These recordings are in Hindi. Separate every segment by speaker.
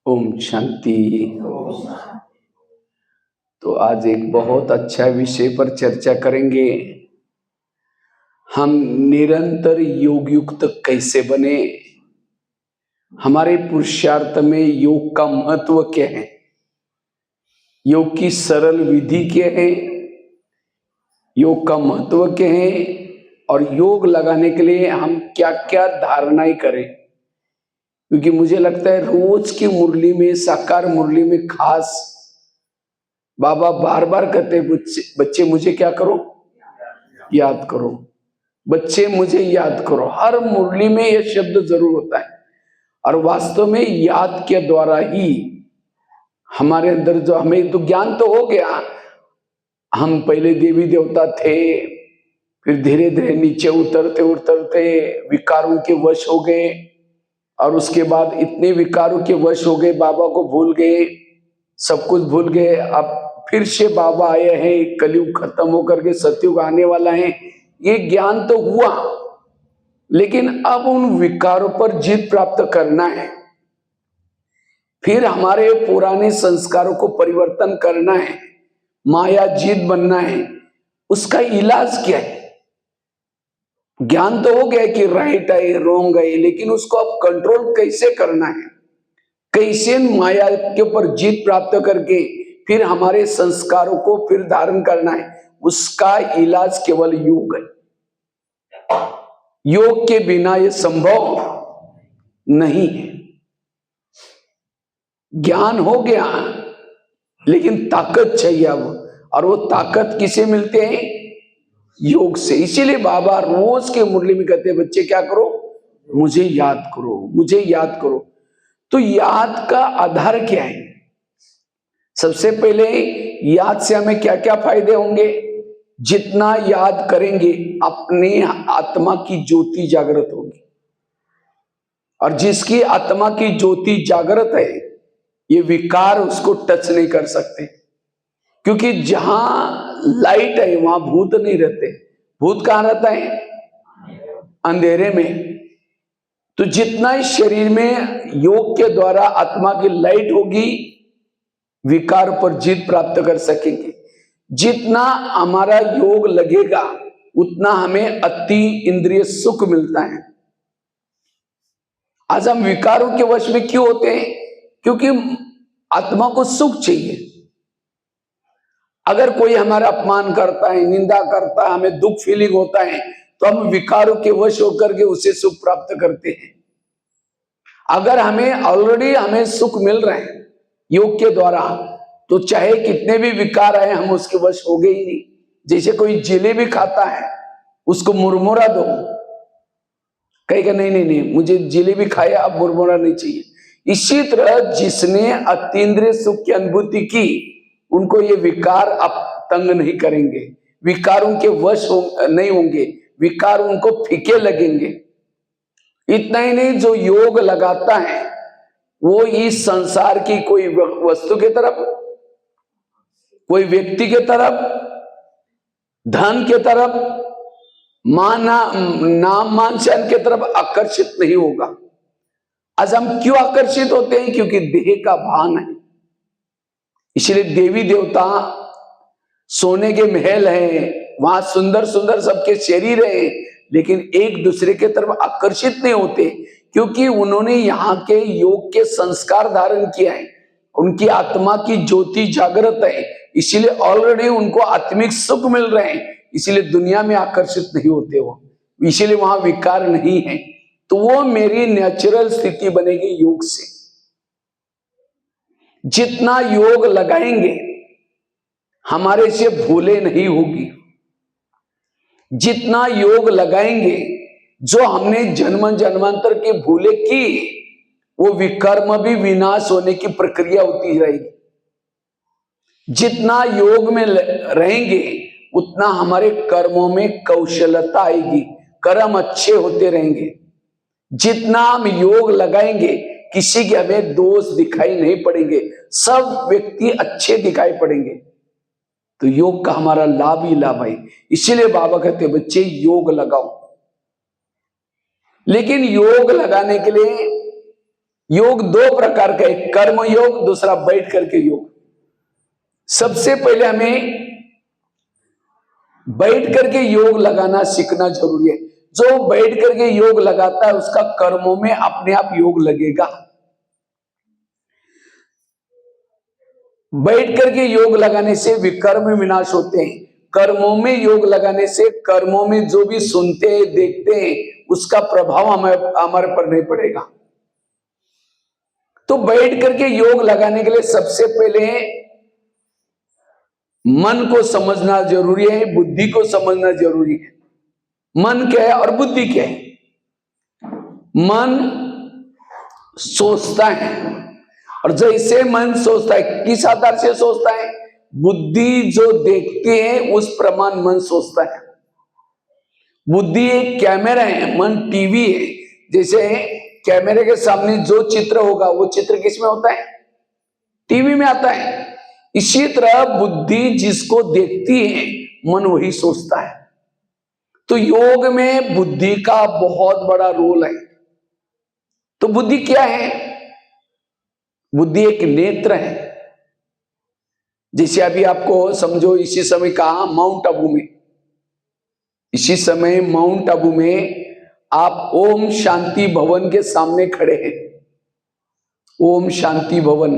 Speaker 1: ओम शांति। तो आज एक बहुत अच्छा विषय पर चर्चा करेंगे। हम निरंतर योग युक्त कैसे बने, हमारे पुरुषार्थ में योग का महत्व क्या है, योग की सरल विधि क्या है, योग का महत्व क्या है, और योग लगाने के लिए हम क्या क्या धारणाएं करें। क्योंकि मुझे लगता है रोज की मुरली में, साकार मुरली में खास बाबा बार बार कहते हैं, बच्चे मुझे क्या करो, याद करो, बच्चे मुझे याद करो। हर मुरली में यह शब्द जरूर होता है। और वास्तव में याद के द्वारा ही हमारे अंदर जो, हमें तो ज्ञान तो हो गया, हम पहले देवी देवता थे, फिर धीरे धीरे नीचे उतरते उतरते विकारों के वश हो गए, और उसके बाद इतने विकारों के वश हो गए, बाबा को भूल गए, सब कुछ भूल गए। अब फिर से बाबा आए हैं, कलयुग खत्म होकर के सतयुग आने वाला है, ये ज्ञान तो हुआ, लेकिन अब उन विकारों पर जीत प्राप्त करना है। फिर हमारे पुराने संस्कारों को परिवर्तन करना है, माया जीत बनना है। उसका इलाज क्या है? ज्ञान तो हो गया कि राइट है रॉन्ग है, लेकिन उसको अब कंट्रोल कैसे करना है, कैसे माया के ऊपर जीत प्राप्त करके फिर हमारे संस्कारों को फिर धारण करना है, उसका इलाज केवल योग है। योग के बिना यह संभव नहीं है। ज्ञान हो गया, लेकिन ताकत चाहिए अब, और वो ताकत किसे मिलते हैं? योग से। इसीलिए बाबा रोज के मुरली में कहते हैं, बच्चे क्या करो, मुझे याद करो, मुझे याद करो। तो याद का आधार क्या है? सबसे पहले याद से हमें क्या क्या फायदे होंगे? जितना याद करेंगे अपने आत्मा की ज्योति जागृत होगी, और जिसकी आत्मा की ज्योति जागृत है, ये विकार उसको टच नहीं कर सकते। क्योंकि जहां लाइट है वहां भूत नहीं रहते। भूत कहां रहता है? अंधेरे में। तो जितना इस शरीर में योग के द्वारा आत्मा की लाइट होगी, विकार पर जीत प्राप्त कर सकेंगे। जितना हमारा योग लगेगा, उतना हमें अति इंद्रिय सुख मिलता है। आज हम विकारों के वश में क्यों होते हैं? क्योंकि आत्मा को सुख चाहिए। अगर कोई हमारा अपमान करता है, निंदा करता है, हमें दुख फीलिंग होता है, तो हम विकारों के वश होकर के उसे सुख प्राप्त करते हैं। अगर हमें ऑलरेडी हमें सुख मिल रहे हैं योग के द्वारा, तो चाहे कितने भी विकार आए हम उसके वश हो गए ही नहीं। जैसे कोई जिलेबी खाता है, उसको मुरमुरा दो, कहेगा नहीं नहीं नहीं, मुझे जिलेबी खाया, अब मुरमुरा नहीं चाहिए। इसी तरह जिसने अतीन्द्रिय सुख की अनुभूति की, उनको ये विकार अब तंग नहीं करेंगे, विकारों के वश नहीं होंगे, विकार उनको फीके लगेंगे। इतना ही नहीं, जो योग लगाता है वो इस संसार की कोई वस्तु के तरफ, कोई व्यक्ति के तरफ, धन के तरफ, नाम मान शान के तरफ आकर्षित नहीं होगा। आज हम क्यों आकर्षित होते हैं? क्योंकि देह का भान है। इसलिए देवी देवता सोने के महल हैं, वहां सुंदर सुंदर सबके शरीर हैं, लेकिन एक दूसरे के तरफ आकर्षित नहीं होते, क्योंकि उन्होंने यहाँ के योग के संस्कार धारण किया है। उनकी आत्मा की ज्योति जागृत है, इसीलिए ऑलरेडी उनको आत्मिक सुख मिल रहे हैं, इसीलिए दुनिया में आकर्षित नहीं होते वो, इसीलिए वहां विकार नहीं है। तो वो मेरी नेचुरल स्थिति बनेगी योग से। जितना योग लगाएंगे हमारे से भूले नहीं होगी। जितना योग लगाएंगे, जो हमने जन्म जन्मांतर की भूले की, वो विकर्म भी विनाश होने की प्रक्रिया होती रहेगी। जितना योग में रहेंगे, उतना हमारे कर्मों में कौशलता आएगी, कर्म अच्छे होते रहेंगे। जितना हम योग लगाएंगे, किसी के हमें दोष दिखाई नहीं पड़ेंगे, सब व्यक्ति अच्छे दिखाई पड़ेंगे। तो योग का हमारा लाभ ही लाभ है। इसीलिए बाबा कहते हैं, बच्चे योग लगाओ। लेकिन योग लगाने के लिए योग दो प्रकार का, एक कर्म योग, दूसरा बैठ करके योग। सबसे पहले हमें बैठ करके योग लगाना सीखना जरूरी है। जो बैठ करके योग लगाता है उसका कर्मों में अपने आप योग लगेगा। बैठ करके योग लगाने से विकर्म विनाश होते हैं। कर्मों में योग लगाने से कर्मों में जो भी सुनते हैं देखते हैं उसका प्रभाव हमारे पर नहीं पड़ेगा। तो बैठ करके योग लगाने के लिए सबसे पहले मन को समझना जरूरी है, बुद्धि को समझना जरूरी है। मन क्या है और बुद्धि क्या है? मन सोचता है, और जैसे मन सोचता है, किस आधार से सोचता है? बुद्धि जो देखती है उस प्रमाण मन सोचता है। बुद्धि एक कैमरा है, मन टीवी है। जैसे कैमरे के सामने जो चित्र होगा वो चित्र किसमें होता है? टीवी में आता है। इसी तरह बुद्धि जिसको देखती है मन वही सोचता है। तो योग में बुद्धि का बहुत बड़ा रोल है। तो बुद्धि क्या है? बुद्धि एक नेत्र है। जैसे अभी आपको समझो, इसी समय कहा माउंट आबू में, इसी समय माउंट आबू में आप ओम शांति भवन के सामने खड़े हैं। ओम शांति भवन,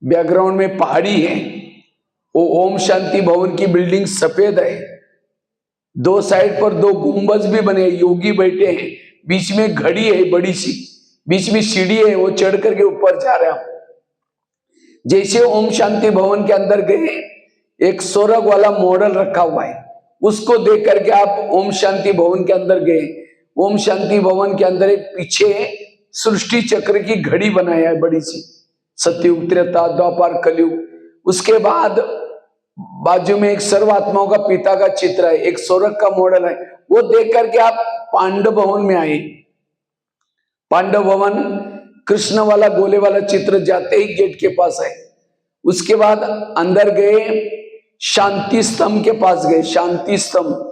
Speaker 1: बैकग्राउंड में पहाड़ी है। वो ओम शांति भवन की बिल्डिंग सफेद है। दो साइड पर दो गुंबज भी बने, योगी बैठे हैं, बीच में घड़ी है बड़ी सी, बीच में सीढ़ी है, वो चढ़ करके ऊपर जा रहे हैं। जैसे ओम शांति भवन के अंदर गए, एक स्वर्ग वाला मॉडल रखा हुआ है, उसको देख करके आप ओम शांति भवन के अंदर गए। ओम शांति भवन के अंदर एक पीछे सृष्टि चक्र की घड़ी बनाया है बड़ी सी, सतयुग त्रेता द्वापर कलयुग। उसके बाद बाजू में एक सर्वात्माओं का पिता का चित्र है, एक स्वर्ग का मॉडल है। वो देख करके आप पांडव भवन में आए। पांडव भवन कृष्ण वाला गोले वाला चित्र जाते ही गेट के पास है। उसके बाद अंदर गए, शांति स्तंभ के पास गए। शांति स्तंभ,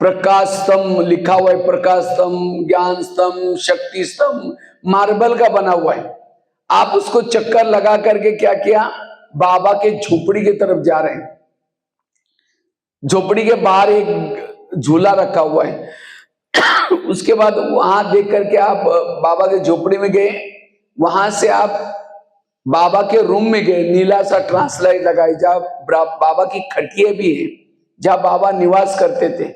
Speaker 1: प्रकाश स्तंभ लिखा हुआ है, प्रकाश स्तंभ, ज्ञान स्तंभ, शक्ति स्तंभ, मार्बल का बना हुआ है। आप उसको चक्कर लगा करके क्या किया? बाबा के झोपड़ी की तरफ जा रहे हैं। झोपड़ी के बाहर एक झूला रखा हुआ है। उसके बाद वहां देख करके आप बाबा के झोपड़ी में गए। वहां से आप बाबा के रूम में गए, नीला सा ट्रांसलाइट लगाई, जहां बाबा की खटिया भी है, जहां बाबा निवास करते थे।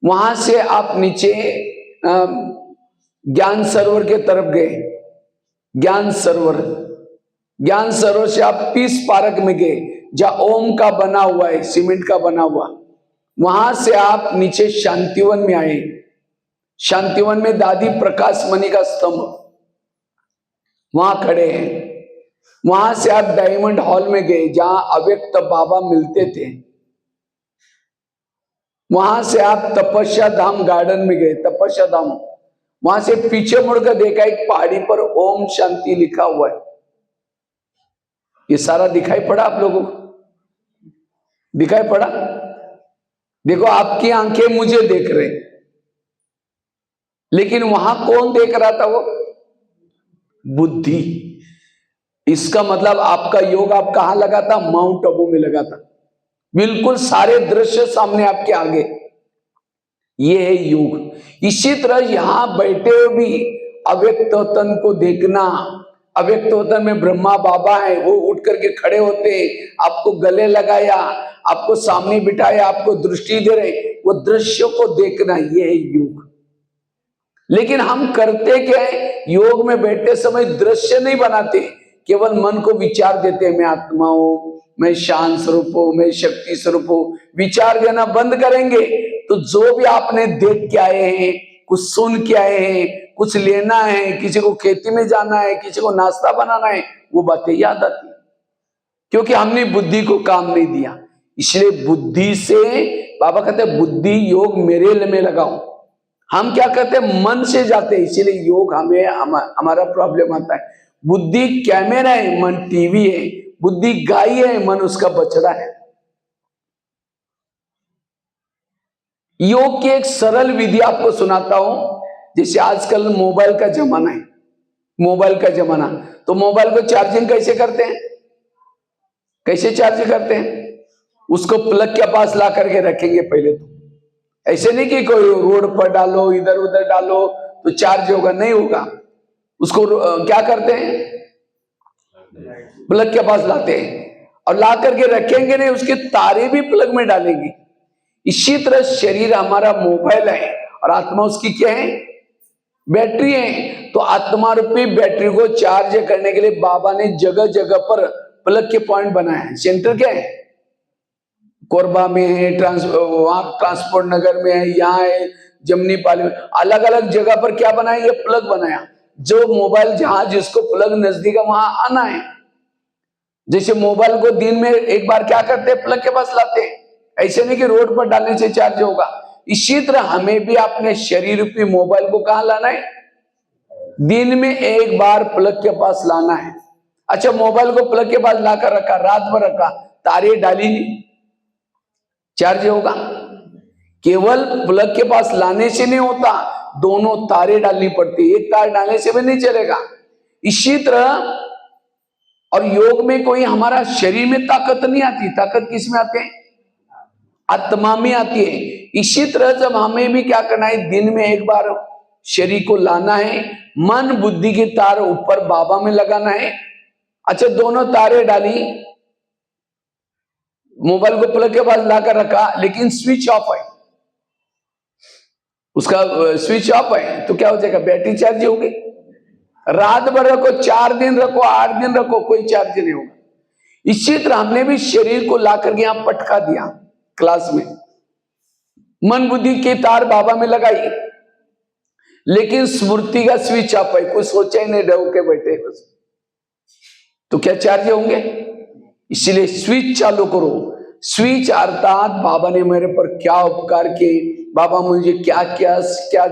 Speaker 1: वहां से आप नीचे ज्ञान सरोवर के तरफ गए। ज्ञान सरोवर, ज्ञान सरोवर से आप पीस पार्क में गए, जहां ओम का बना हुआ है, सीमेंट का बना हुआ। वहां से आप नीचे शांतिवन में आए। शांतिवन में दादी प्रकाश मणि का स्तंभ, वहां खड़े हैं। वहां से आप डायमंड हॉल में गए, जहां अव्यक्त बाबा मिलते थे। वहां से आप तपस्या धाम गार्डन में गए, तपस्या धाम। वहां से पीछे मुड़कर देखा, एक पहाड़ी पर ओम शांति लिखा हुआ है। ये सारा दिखाई पड़ा आप लोगों को? दिखाई पड़ा? देखो, आपकी आंखें मुझे देख रहे, लेकिन वहां कौन देख रहा था? वो बुद्धि। इसका मतलब आपका योग आप कहां लगा था? माउंट आबू में लगा था। बिल्कुल सारे दृश्य सामने आपके आगे। ये है योग। इसी तरह यहां बैठे भी अव्यक्त वतन को देखना। अव्यक्त वतन में ब्रह्मा बाबा है, वो उठ करके खड़े होते, आपको गले लगाया, आपको सामने बिठाया, आपको दृष्टि दे रहे, वो दृश्य को देखना, ये है योग। लेकिन हम करते क्या है? योग में बैठते समय दृश्य नहीं बनाते, केवल मन को विचार देते हैं, मैं आत्मा हूं, मैं शांत स्वरूप हूं, मैं शक्ति स्वरूप हूं। विचार देना बंद करेंगे तो जो भी आपने देख के आए हैं, कुछ सुन के आए हैं, कुछ लेना है, किसी को खेती में जाना है, किसी को नाश्ता बनाना है, वो बातें याद आती, क्योंकि हमने बुद्धि को काम नहीं दिया। इसलिए बुद्धि से, बाबा कहते हैं बुद्धि योग मेरे में लगाओ। हम क्या कहते हैं? मन से जाते हैं, इसीलिए योग हमें हमारा प्रॉब्लम आता है। बुद्धि कैमरा है, मन टीवी है। बुद्धि गाय है, मन उसका बछड़ा है। योग की एक सरल विधि आपको सुनाता हूं। जैसे आजकल मोबाइल का जमाना है, मोबाइल का जमाना, तो मोबाइल को चार्जिंग कैसे करते हैं? कैसे चार्ज करते हैं? उसको प्लग के पास ला करके रखेंगे पहले तो। ऐसे नहीं कि कोई रोड पर डालो, इधर उधर डालो तो चार्ज होगा, नहीं होगा। उसको क्या करते हैं? प्लग के पास लाते हैं और ला करके रखेंगे नहीं, उसके तारे भी प्लग में डालेंगे। इसी तरह शरीर हमारा मोबाइल है और आत्मा उसकी क्या है? बैटरी है। तो आत्मा रूपी बैटरी को चार्ज करने के लिए बाबा ने जगह जगह पर प्लग के पॉइंट बनाए हैं। सेंटर क्या है? कोरबा में है, वहां ट्रांसपोर्ट नगर में है, यहाँ है जमनी पाली में, अलग अलग जगह पर क्या बनाया? ये प्लग बनाया। जो मोबाइल जहां जिसको प्लग नजदीक है वहां आना है। जैसे मोबाइल को दिन में एक बार क्या करते हैं? प्लग के पास लाते हैं। ऐसे नहीं कि रोड पर डालने से चार्ज होगा। इसी तरह हमें भी अपने शरीर रूपी मोबाइल को कहां लाना है? दिन में एक बार प्लग के पास लाना है। अच्छा, मोबाइल को प्लग के पास लाकर रखा, रात भर रखा, तारे डाली नहीं, चार्ज होगा? केवल प्लग के पास लाने से नहीं होता, दोनों तारे डालनी पड़ती। एक तार डालने से भी नहीं चलेगा। इसी तरह और योग में कोई हमारा शरीर में ताकत नहीं आती, ताकत किस में आती है? आत्मा में आती है। इसी तरह जब हमें भी क्या करना है? दिन में एक बार शरीर को लाना है, मन बुद्धि की तार ऊपर बाबा में लगाना है। अच्छा, दोनों तारे डाली, मोबाइल को प्लग के पास लाकर रखा, लेकिन स्विच ऑफ है, उसका स्विच ऑफ है, तो क्या हो जाएगा? बैटरी चार्ज होगी। रात भर रखो, 4 दिन रखो, 8 दिन रखो, कोई चार्ज नहीं होगा। इसी तरह हमने भी शरीर को ला करके यहां पटका दिया क्लास में, मन बुद्धि की तार बाबा में लगाई, लेकिन स्मृति का स्विच ऑफ है, कुछ सोचा ही नहीं, डर के बैठे बस, तो क्या चार्ज होंगे? इसलिए स्विच चालू करो। स्विच अर्थात बाबा ने मेरे पर क्या उपकार किए, बाबा मुझे क्या क्या क्या,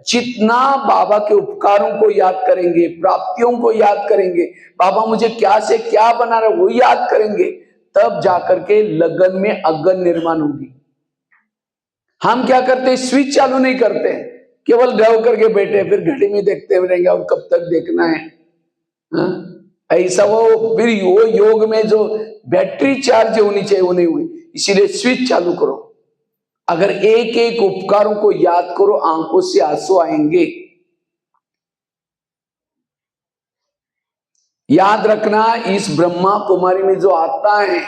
Speaker 1: जितना बाबा के उपकारों को याद करेंगे, प्राप्तियों को याद करेंगे, बाबा मुझे क्या से क्या बना रहे वो याद करेंगे, तब जाकर के लगन में अगन निर्माण होगी। हम क्या करते? स्विच चालू नहीं करते, केवल ड्राइव करके बैठे, फिर घड़ी में देखते हुए रहेंगे और कब तक देखना है। हाँ? ऐसा वो फिर वो योग में जो बैटरी चार्ज होनी चाहिए वो नहीं हुई। इसीलिए स्विच चालू करो। अगर एक एक उपकारों को याद करो, आंखों से आंसू आएंगे। याद रखना, इस ब्रह्मा कुमारी में जो आता है,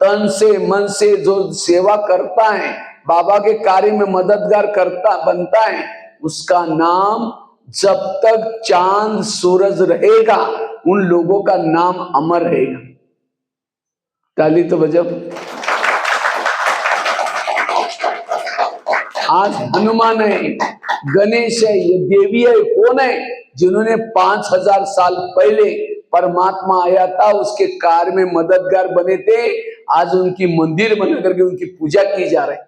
Speaker 1: तन से मन से जो सेवा करता है, बाबा के कार्य में मददगार करता बनता है, उसका नाम जब तक चांद सूरज रहेगा उन लोगों का नाम अमर रहेगा। ताली तो बजाओ। आज हनुमान है, गणेश है, ये देवी है, कौन है? जिन्होंने 5000 साल पहले परमात्मा आया था, उसके कार्य में मददगार बने थे। आज उनकी मंदिर बना करके उनकी पूजा की जा रही है,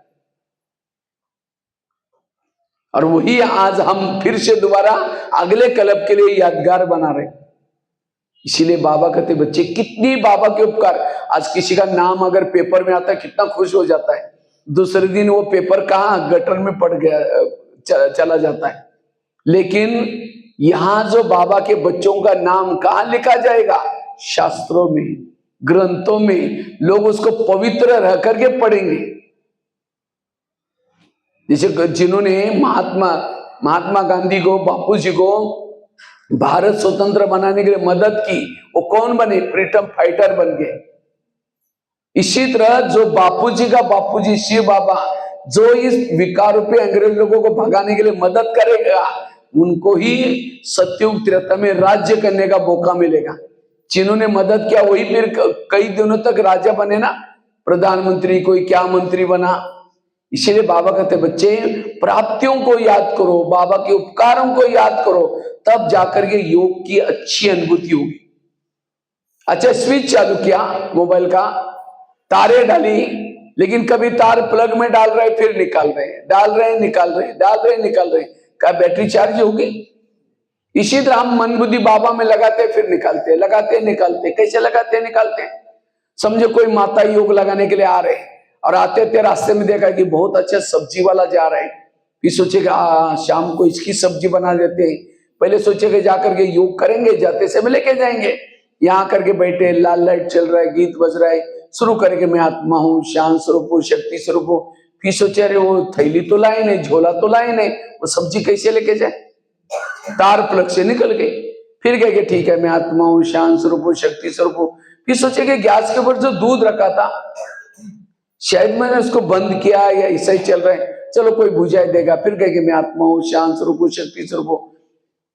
Speaker 1: और वही आज हम फिर से दोबारा अगले कल्प के लिए यादगार बना रहे। इसीलिए बाबा कहते बच्चे कितनी बाबा के उपकार। आज किसी का नाम अगर पेपर में आता है कितना खुश हो जाता है, दूसरे दिन वो पेपर कहाँ गटर में पड़ गया चला जाता है। लेकिन यहां जो बाबा के बच्चों का नाम कहां लिखा जाएगा? शास्त्रों में, ग्रंथों में, लोग उसको पवित्र रह करके पढ़ेंगे। जैसे जिन्होंने महात्मा गांधी को, बापू जी को भारत स्वतंत्र बनाने के लिए मदद की, वो कौन बने? फ्रीडम फाइटर बन गए। इसी तरह जो बापूजी का बापूजी शिव बाबा, जो इस विकार रूपी अंग्रेज लोगों को भगाने के लिए मदद करेगा, उनको ही सत्युग त्रेता में राज्य करने का मौका मिलेगा। जिन्होंने मदद किया वही फिर कई दिनों तक राजा बने ना, प्रधानमंत्री, कोई क्या मंत्री बना। इसीलिए बाबा कहते बच्चे प्राप्तियों को याद करो, बाबा के उपकारों को याद करो, तब जाकर के योग की अच्छी अनुभूति होगी। अच्छा, स्विच चालू किया मोबाइल का, तारे डाली, लेकिन कभी तार प्लग में डाल रहे फिर निकाल रहे, डाल रहे निकाल रहे, डाल रहे निकाल रहे, क्या बैटरी चार्ज होगी? इसी तरह हम मन बुद्धि बाबा में लगाते फिर निकालते, लगाते निकालते। कैसे लगाते निकालते? समझो कोई माता योग लगाने के लिए आ रहे और आते थे, रास्ते में देखा कि बहुत अच्छा सब्जी वाला जा रहा है, फिर सोचेगा शाम को इसकी सब्जी बना देते हैं, पहले सोचेगा जाकर के योग करेंगे, जाते समय लेके जाएंगे, यहाँ करके बैठे, लाल लाइट चल रहा है, गीत बज रहा है, शुरू करेंगे मैं आत्मा हूँ, शांत स्वरूप हूँ, शक्ति स्वरूप हूँ। फिर सोचे अरे वो थैली तो लाए नहीं, झोला तो लाए नहीं, वो सब्जी कैसे लेके जाए, तार प्लग से निकल गई। फिर कहेंगे ठीक है मैं आत्मा हूँ, शांत स्वरूप हूँ, शक्ति स्वरूप हूँ। फिर सोचेंगे गैस के ऊपर जो दूध रखा था शायद मैंने उसको बंद किया या ऐसा ही चल रहा है, चलो कोई बुझा देगा। फिर कहेंगे मैं आत्मा हूँ, शांत स्वरूप हूँ, शक्ति स्वरूप हूँ।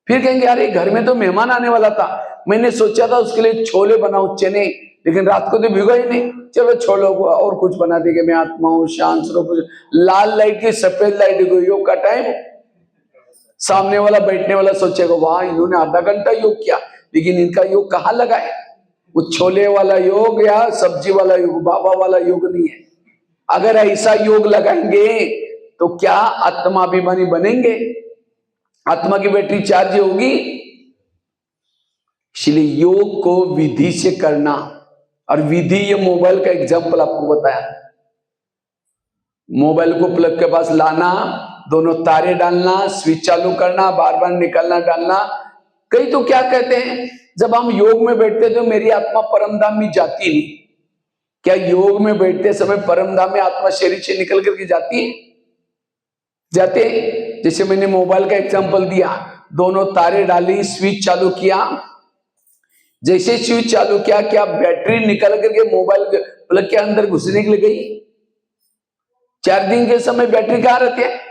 Speaker 1: फिर कहेंगे अरे घर में तो मेहमान आने वाला था, मैंने सोचा था उसके लिए छोले बनाऊं, चने, लेकिन रात को तो भिगो ही नहीं, चलो छोलों को और कुछ बना देंगे, मैं आत्मा हूँ, शांत स्वरूप। लाल लाइट की सफेद लाइट को, योग का टाइम। सामने वाला बैठने वाला सोचेगा वाह इन्होंने आधा घंटा योग किया, लेकिन इनका योग कहाँ लगा है, वो छोले वाला योग या सब्जी वाला योग, बाबा वाला योग नहीं है। अगर ऐसा योग लगाएंगे तो क्या आत्माभिमानी बनेंगे, आत्मा की बैटरी चार्ज होगी। इसलिए योग को विधि से करना, और विधि ये मोबाइल का एग्जाम्पल आपको बताया। मोबाइल को प्लग के पास लाना, दोनों तारे डालना, स्विच चालू करना, बार बार निकलना डालना। कई तो क्या कहते हैं जब हम योग में बैठते तो मेरी आत्मा परमधाम में जाती नहीं। क्या योग में बैठते समय परमधाम में आत्मा शरीर से निकल करके जाती है? जाते हैं। जैसे मैंने मोबाइल का एग्जांपल दिया, दोनों तारे डाली, स्विच चालू किया, जैसे स्विच चालू किया क्या बैटरी निकल करके मोबाइल प्लग के अंदर घुसने के लिए गई? चार्जिंग के समय बैटरी कहाँ रहती है?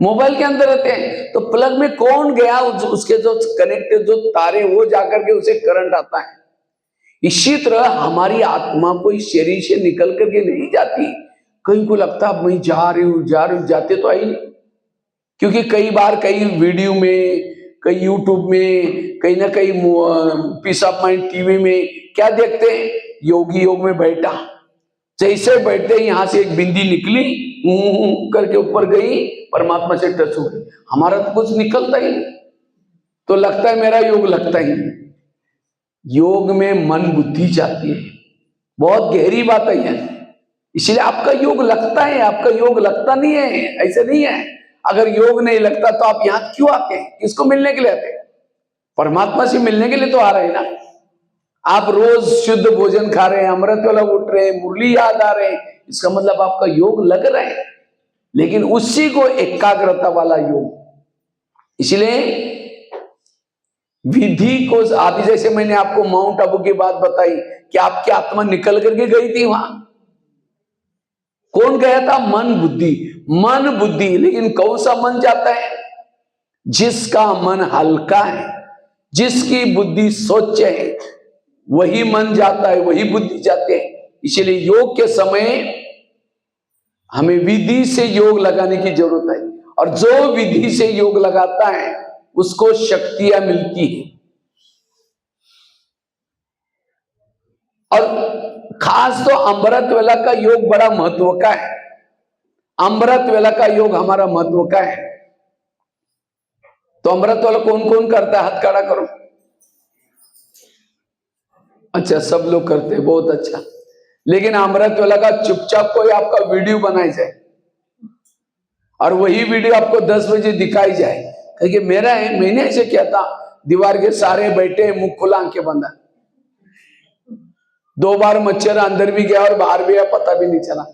Speaker 1: मोबाइल के अंदर रहते हैं। तो प्लग में कौन गया, उसके जो कनेक्टेड जो तारे वो जाकर के उसे करंट आता है। इसी तरह हमारी आत्मा कोई शरीर से निकल करके नहीं जाती। कहीं को लगता है मैं जा रही हूं जाते तो आई नहीं। क्योंकि कई बार कई वीडियो में, कई यूट्यूब में, कहीं ना कहीं पीस ऑफ माइंड टीवी में क्या देखते हैं, योगी योग में बैठा, जैसे बैठते यहां से एक बिंदी निकली करके ऊपर गई, परमात्मा से टच हो गई। हमारा तो कुछ निकलता ही नहीं, तो लगता है मेरा योग लगता ही नहीं। योग में मन बुद्धि जाती है, बहुत गहरी बात है। इसलिए आपका योग लगता है, आपका योग लगता नहीं है, ऐसे नहीं है। अगर योग नहीं लगता तो आप यहां क्यों आते हैं? किसको मिलने के लिए आते हैं? परमात्मा से मिलने के लिए तो आ रहे हैं ना। आप रोज शुद्ध भोजन खा रहे हैं, अमृत वाला उठ रहे हैं, मुरली याद आ रहे हैं, इसका मतलब आपका योग लग रहा है, लेकिन उसी को एकाग्रता वाला योग। इसलिए विधि को, अभी जैसे मैंने आपको माउंट आबू की बात बताई कि आपकी आत्मा निकल करके गई थी वहां, कौन गया था? मन बुद्धि। मन बुद्धि, लेकिन कौन सा मन जाता है? जिसका मन हल्का है, जिसकी बुद्धि स्वच्छ है, वही मन जाता है, वही बुद्धि जाते हैं। इसलिए योग के समय हमें विधि से योग लगाने की जरूरत है, और जो विधि से योग लगाता है उसको शक्तियां मिलती है। और खास तो अमृत वेला का योग बड़ा महत्व का है। अमृत वेला का योग हमारा महत्व का है। तो अमृत वेला कौन कौन करता है? हाथ खड़ा करो। अच्छा, सब लोग करते हैं, बहुत अच्छा। लेकिन अमृत वेला का चुपचाप कोई आपका वीडियो बनाई जाए और वही वीडियो आपको 10 बजे दिखाई जाए, क्योंकि मेरा है, मैंने ऐसे किया था, दीवार के सारे बैठे, मुंह खुला, आंखें बंद। 2 बार मच्छर अंदर भी गया और बाहर भी गया, पता भी नहीं चला।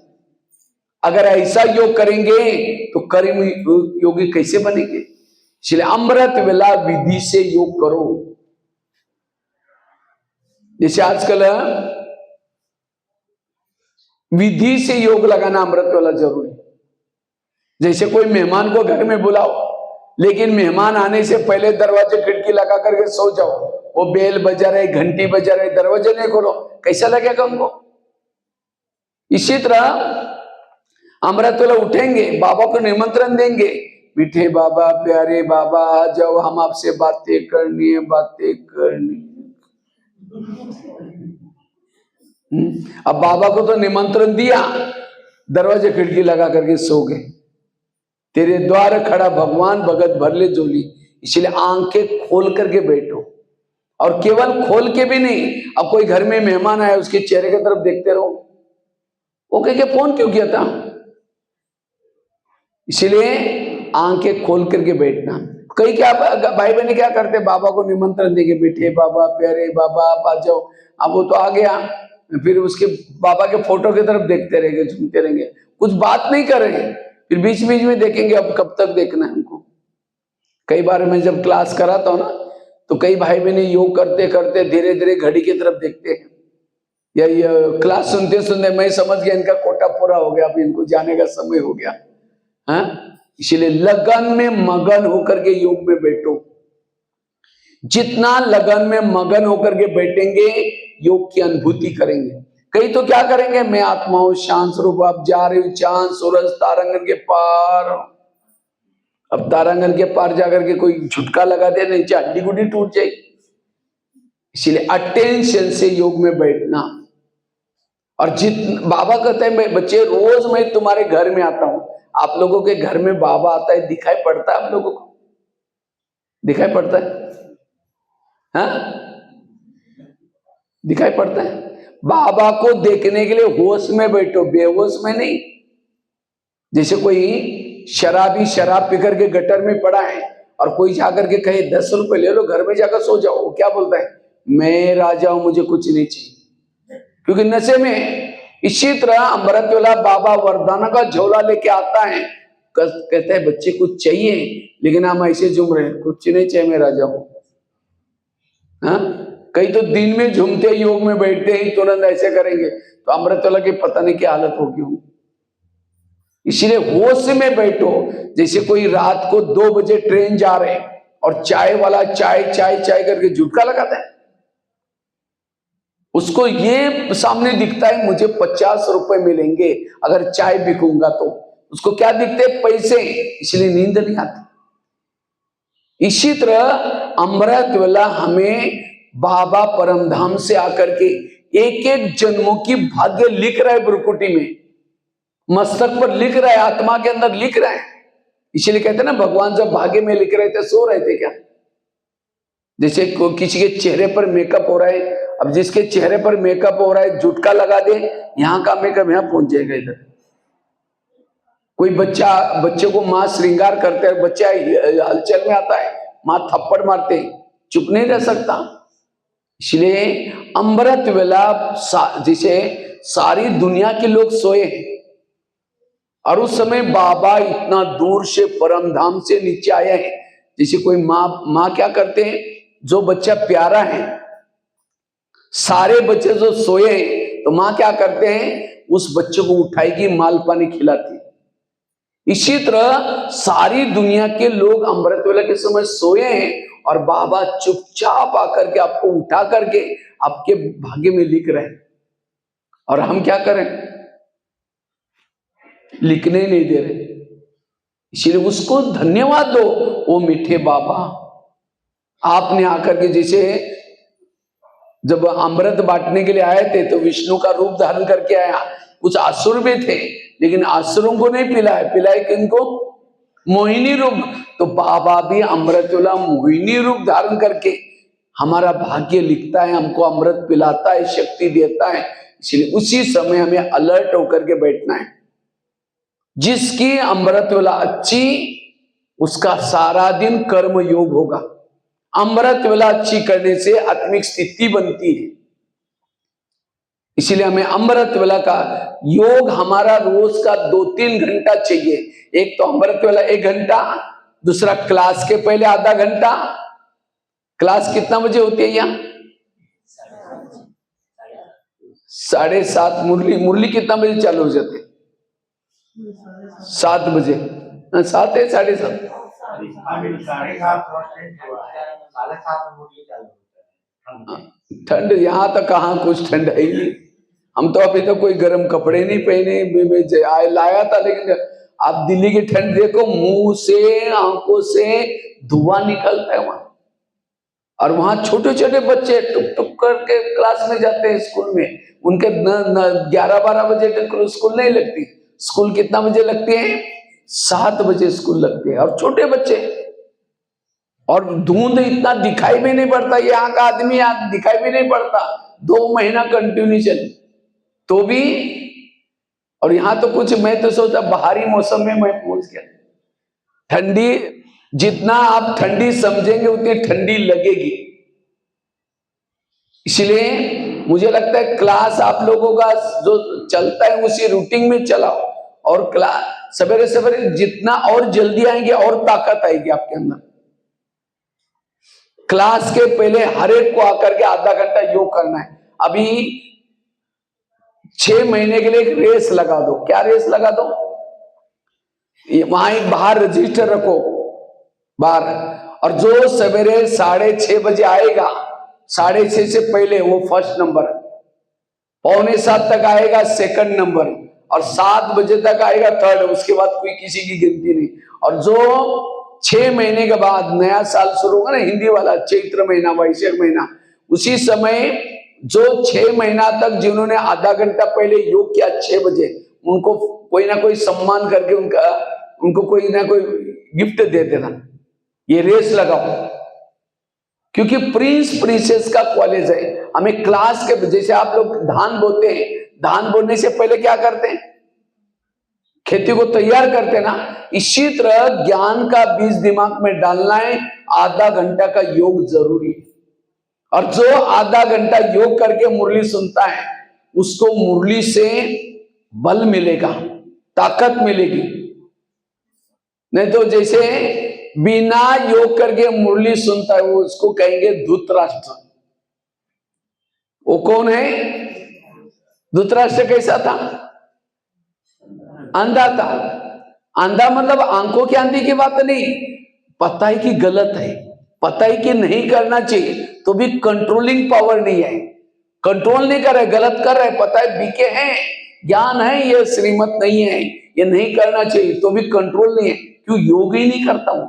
Speaker 1: अगर ऐसा योग करेंगे तो कर्म योगी कैसे बनेंगे? इसलिए अमृत वेला विधि से योग करो। जैसे आजकल विधि से योग लगाना अमृत वेला जरूरी। जैसे कोई मेहमान को घर में बुलाओ, लेकिन मेहमान आने से पहले दरवाजे खिड़की लगा करके सो जाओ, वो बेल बजा रहे, घंटी बजा रहे, दरवाजे नहीं खोलो, कैसा लगेगा उनको? इसी तरह अमृत वेला उठेंगे, बाबा को निमंत्रण देंगे, मीठे बाबा, प्यारे बाबा, आ जाओ, हम आपसे बातें करनी है, बातें करनी। अब बाबा को तो निमंत्रण दिया, दरवाजे खिड़की लगा करके सो गए। तेरे द्वार खड़ा भगवान, भगत भर ले झोली। इसलिए आंखें खोल करके बैठो, और केवल खोल के भी नहीं, अब कोई घर में मेहमान आया उसके चेहरे की तरफ देखते रहो, वो कह के फोन क्यों किया था? इसलिए आंखें खोल करके बैठना। कई क्या भाई बहन क्या करते, बाबा को निमंत्रण देंगे, बेटे बाबा प्यारे बाबा आप आ जाओ। अब वो तो आ गया, फिर उसके बाबा के फोटो की तरफ देखते रहेंगे, झूमते रहेंगे, कुछ बात नहीं करेंगे, फिर बीच बीच में देखेंगे अब कब तक देखना है हमको। कई बार मैं जब क्लास कराता हूँ ना, तो कई भाई बहन योग करते करते धीरे धीरे घड़ी की तरफ देखते हैं, या ये क्लास सुनते सुनते मैं समझ गया इनका कोटा पूरा हो गया, अब इनको जाने का समय हो गया। हाँ, इसलिए लगन में मगन होकर के योग में बैठो। जितना लगन में मगन होकर के बैठेंगे योग की अनुभूति करेंगे। कई तो क्या करेंगे, मैं आत्मा हूं शांत स्वरूप, अब जा रही हूं चांद सूरज तारांगन के पार। अब तारांगन के पार जाकर के कोई झुटका लगा दे, नीचे हड्डी गुड्डी टूट जाएगी। इसीलिए अटेंशन से योग में बैठना। और बाबा कहते हैं बच्चे रोज मैं तुम्हारे घर में आता हूं, आप लोगों के घर में बाबा आता है, दिखाई पड़ता है आप लोगों को? दिखाई पड़ता है? हाँ, दिखाई पड़ता है। बाबा को देखने के लिए होश में बैठो, बेहोश में नहीं। जैसे कोई शराबी शराब पीकर के गटर में पड़ा है और कोई जाकर के कहे 10 रुपए ले लो, घर में जाकर सो जाओ, वो क्या बोलता है, मैं राजा हूं मुझे कुछ नहीं चाहिए, क्योंकि नशे में। इसी तरह अमृतवेला बाबा वरदाना का झोला लेके आता है, कहता है बच्चे कुछ चाहिए, लेकिन हम ऐसे झूम रहे हैं, कुछ नहीं चाहिए मैं राजा हूं। हाँ, कई तो दिन में झूमते योग में बैठते ही तुरंत ऐसे करेंगे, तो अमृतवेला की पता नहीं क्या हालत होगी। इसलिए होश में बैठो। जैसे कोई रात को 2 बजे ट्रेन जा रहे हैं और चाय वाला चाय चाय चाय करके झुटका लगाता है, उसको ये सामने दिखता है मुझे 50 रुपए मिलेंगे अगर चाय बिकूंगा, तो उसको क्या दिखते पैसे, इसलिए नींद नहीं आती। इसी तरह अमृतवेला हमें बाबा परमधाम से आकर के एक एक जन्मों की भाग्य लिख रहा है, ब्रुकुटी में मस्तक पर लिख रहा है, आत्मा के अंदर लिख रहा है। इसलिए कहते हैं ना, भगवान जब भाग्य में लिख रहे थे सो रहे थे क्या? जैसे किसी के चेहरे पर मेकअप हो रहा है, अब जिसके चेहरे पर मेकअप हो रहा है झुटका लगा दे, यहां का मेकअप यहां पहुंच जाएगा इधर। कोई बच्चे को मां श्रृंगार करते हैं, बच्चा हलचल में आता है, मां थप्पड़ मारते, चुप नहीं रह सकता। इसलिए अमृतवेला जिसे सारी दुनिया के लोग सोए हैं, और उस समय बाबा इतना दूर से परम धाम से नीचे आए हैं। जैसे कोई माँ क्या करते हैं, जो बच्चा प्यारा है, सारे बच्चे जो सोए हैं, तो माँ क्या करते हैं, उस बच्चे को उठाएगी, माल पानी खिलाती। इसी तरह सारी दुनिया के लोग अमृतवेला के समय सोए हैं और बाबा चुपचाप आकर के आपको उठा करके आपके भाग्य में लिख रहे हैं। और हम क्या करें, लिखने नहीं दे रहे। इसलिए उसको धन्यवाद दो, वो मीठे बाबा आपने आकर के, जैसे जब अमृत बांटने के लिए आए थे तो विष्णु का रूप धारण करके आया, कुछ असुर भी थे, लेकिन असुरों को नहीं पिलाए, पिलाए किनको, मोहिनी रूप। तो बाबा भी अमृतवेला मोहिनी रूप धारण करके हमारा भाग्य लिखता है, हमको अमृत पिलाता है, शक्ति देता है। इसलिए उसी समय हमें अलर्ट होकर के बैठना है। जिसकी अमृतवेला अच्छी, उसका सारा दिन कर्म योग होगा। अमृतवेला अच्छी करने से आत्मिक स्थिति बनती है। इसलिए हमें अमृतवेला का योग हमारा रोज का 2-3 घंटा चाहिए। एक तो अमृतवेला 1 घंटा, दूसरा क्लास के पहले आधा घंटा। क्लास कितना बजे होती है यहाँ? 7:30। मुरली कितना बजे चालू हो जाते? 7 बजे। 7 है 7:30? ठंड यहाँ तो कहाँ कुछ ठंड है ही नहीं। हम तो अभी तो कोई गर्म कपड़े नहीं पहने, लाया था, लेकिन आप दिल्ली की ठंड देखो, मुंह से आंखों से धुआं निकलता है वहां। और वहां छोटे छोटे बच्चे टुक टुक करके क्लास में जाते हैं, स्कूल में। उनके 11-12 बजे तक स्कूल नहीं लगती। स्कूल कितना बजे लगती है? 7 बजे स्कूल लगती है, और छोटे बच्चे। और धुंध इतना दिखाई भी नहीं पड़ता, यहाँ का आदमी दिखाई भी नहीं पड़ता, 2 महीना कंटिन्यू चले तो भी। और यहाँ तो कुछ, मैं तो सोचा बाहरी मौसम में मैं पहुंच गया। ठंडी जितना आप ठंडी समझेंगे उतनी ठंडी लगेगी। इसलिए मुझे लगता है क्लास आप लोगों का जो चलता है उसी रूटीन में चलाओ, और क्लास सवेरे सवेरे जितना और जल्दी आएंगे और ताकत आएगी आपके अंदर। क्लास के पहले हर एक को आकर के आधा घंटा योग करना है। अभी 6 महीने के लिए एक रेस लगा दो। क्या रेस लगा दो? वहां एक बाहर रजिस्टर रखो बाहर, और जो सवेरे 6:30 बजे आएगा, 6:30 से पहले वो फर्स्ट नंबर, 6:45 तक आएगा सेकंड नंबर, और 7 बजे तक आएगा थर्ड। उसके बाद कोई किसी की गिनती नहीं। और जो 6 महीने के बाद नया साल शुरू होगा ना, हिंदी वाला चैत्र महीना, वैशाख महीना, उसी समय जो 6 महीना तक जिन्होंने आधा घंटा पहले योग किया 6 बजे, उनको कोई ना कोई सम्मान करके उनको कोई ना कोई गिफ्ट दे देना। ये रेस लगाओ, क्योंकि प्रिंस प्रिंसेस का कॉलेज है। हमें क्लास के, जैसे आप लोग धान बोते हैं, धान बोने से पहले क्या करते हैं? खेती को तैयार करते हैं ना। इसी तरह ज्ञान का बीज दिमाग में डालना है। आधा घंटा का योग जरूरी है, और जो आधा घंटा योग करके मुरली सुनता है उसको मुरली से बल मिलेगा, ताकत मिलेगी। नहीं तो जैसे बिना योग करके मुरली सुनता है, वो उसको कहेंगे धृतराष्ट्र। वो कौन है? धृतराष्ट्र कैसा था? अंधा था। अंधा मतलब आंखों की अंधी की बात नहीं, पता है कि गलत है, पता है कि नहीं करना चाहिए, तो भी कंट्रोलिंग पावर नहीं है। कंट्रोल नहीं कर रहे, गलत कर रहे, पता है बीके हैं, ज्ञान है, ये श्रीमत नहीं है, ये नहीं करना चाहिए, तो भी कंट्रोल नहीं है। क्यों? योग ही नहीं करता हूं।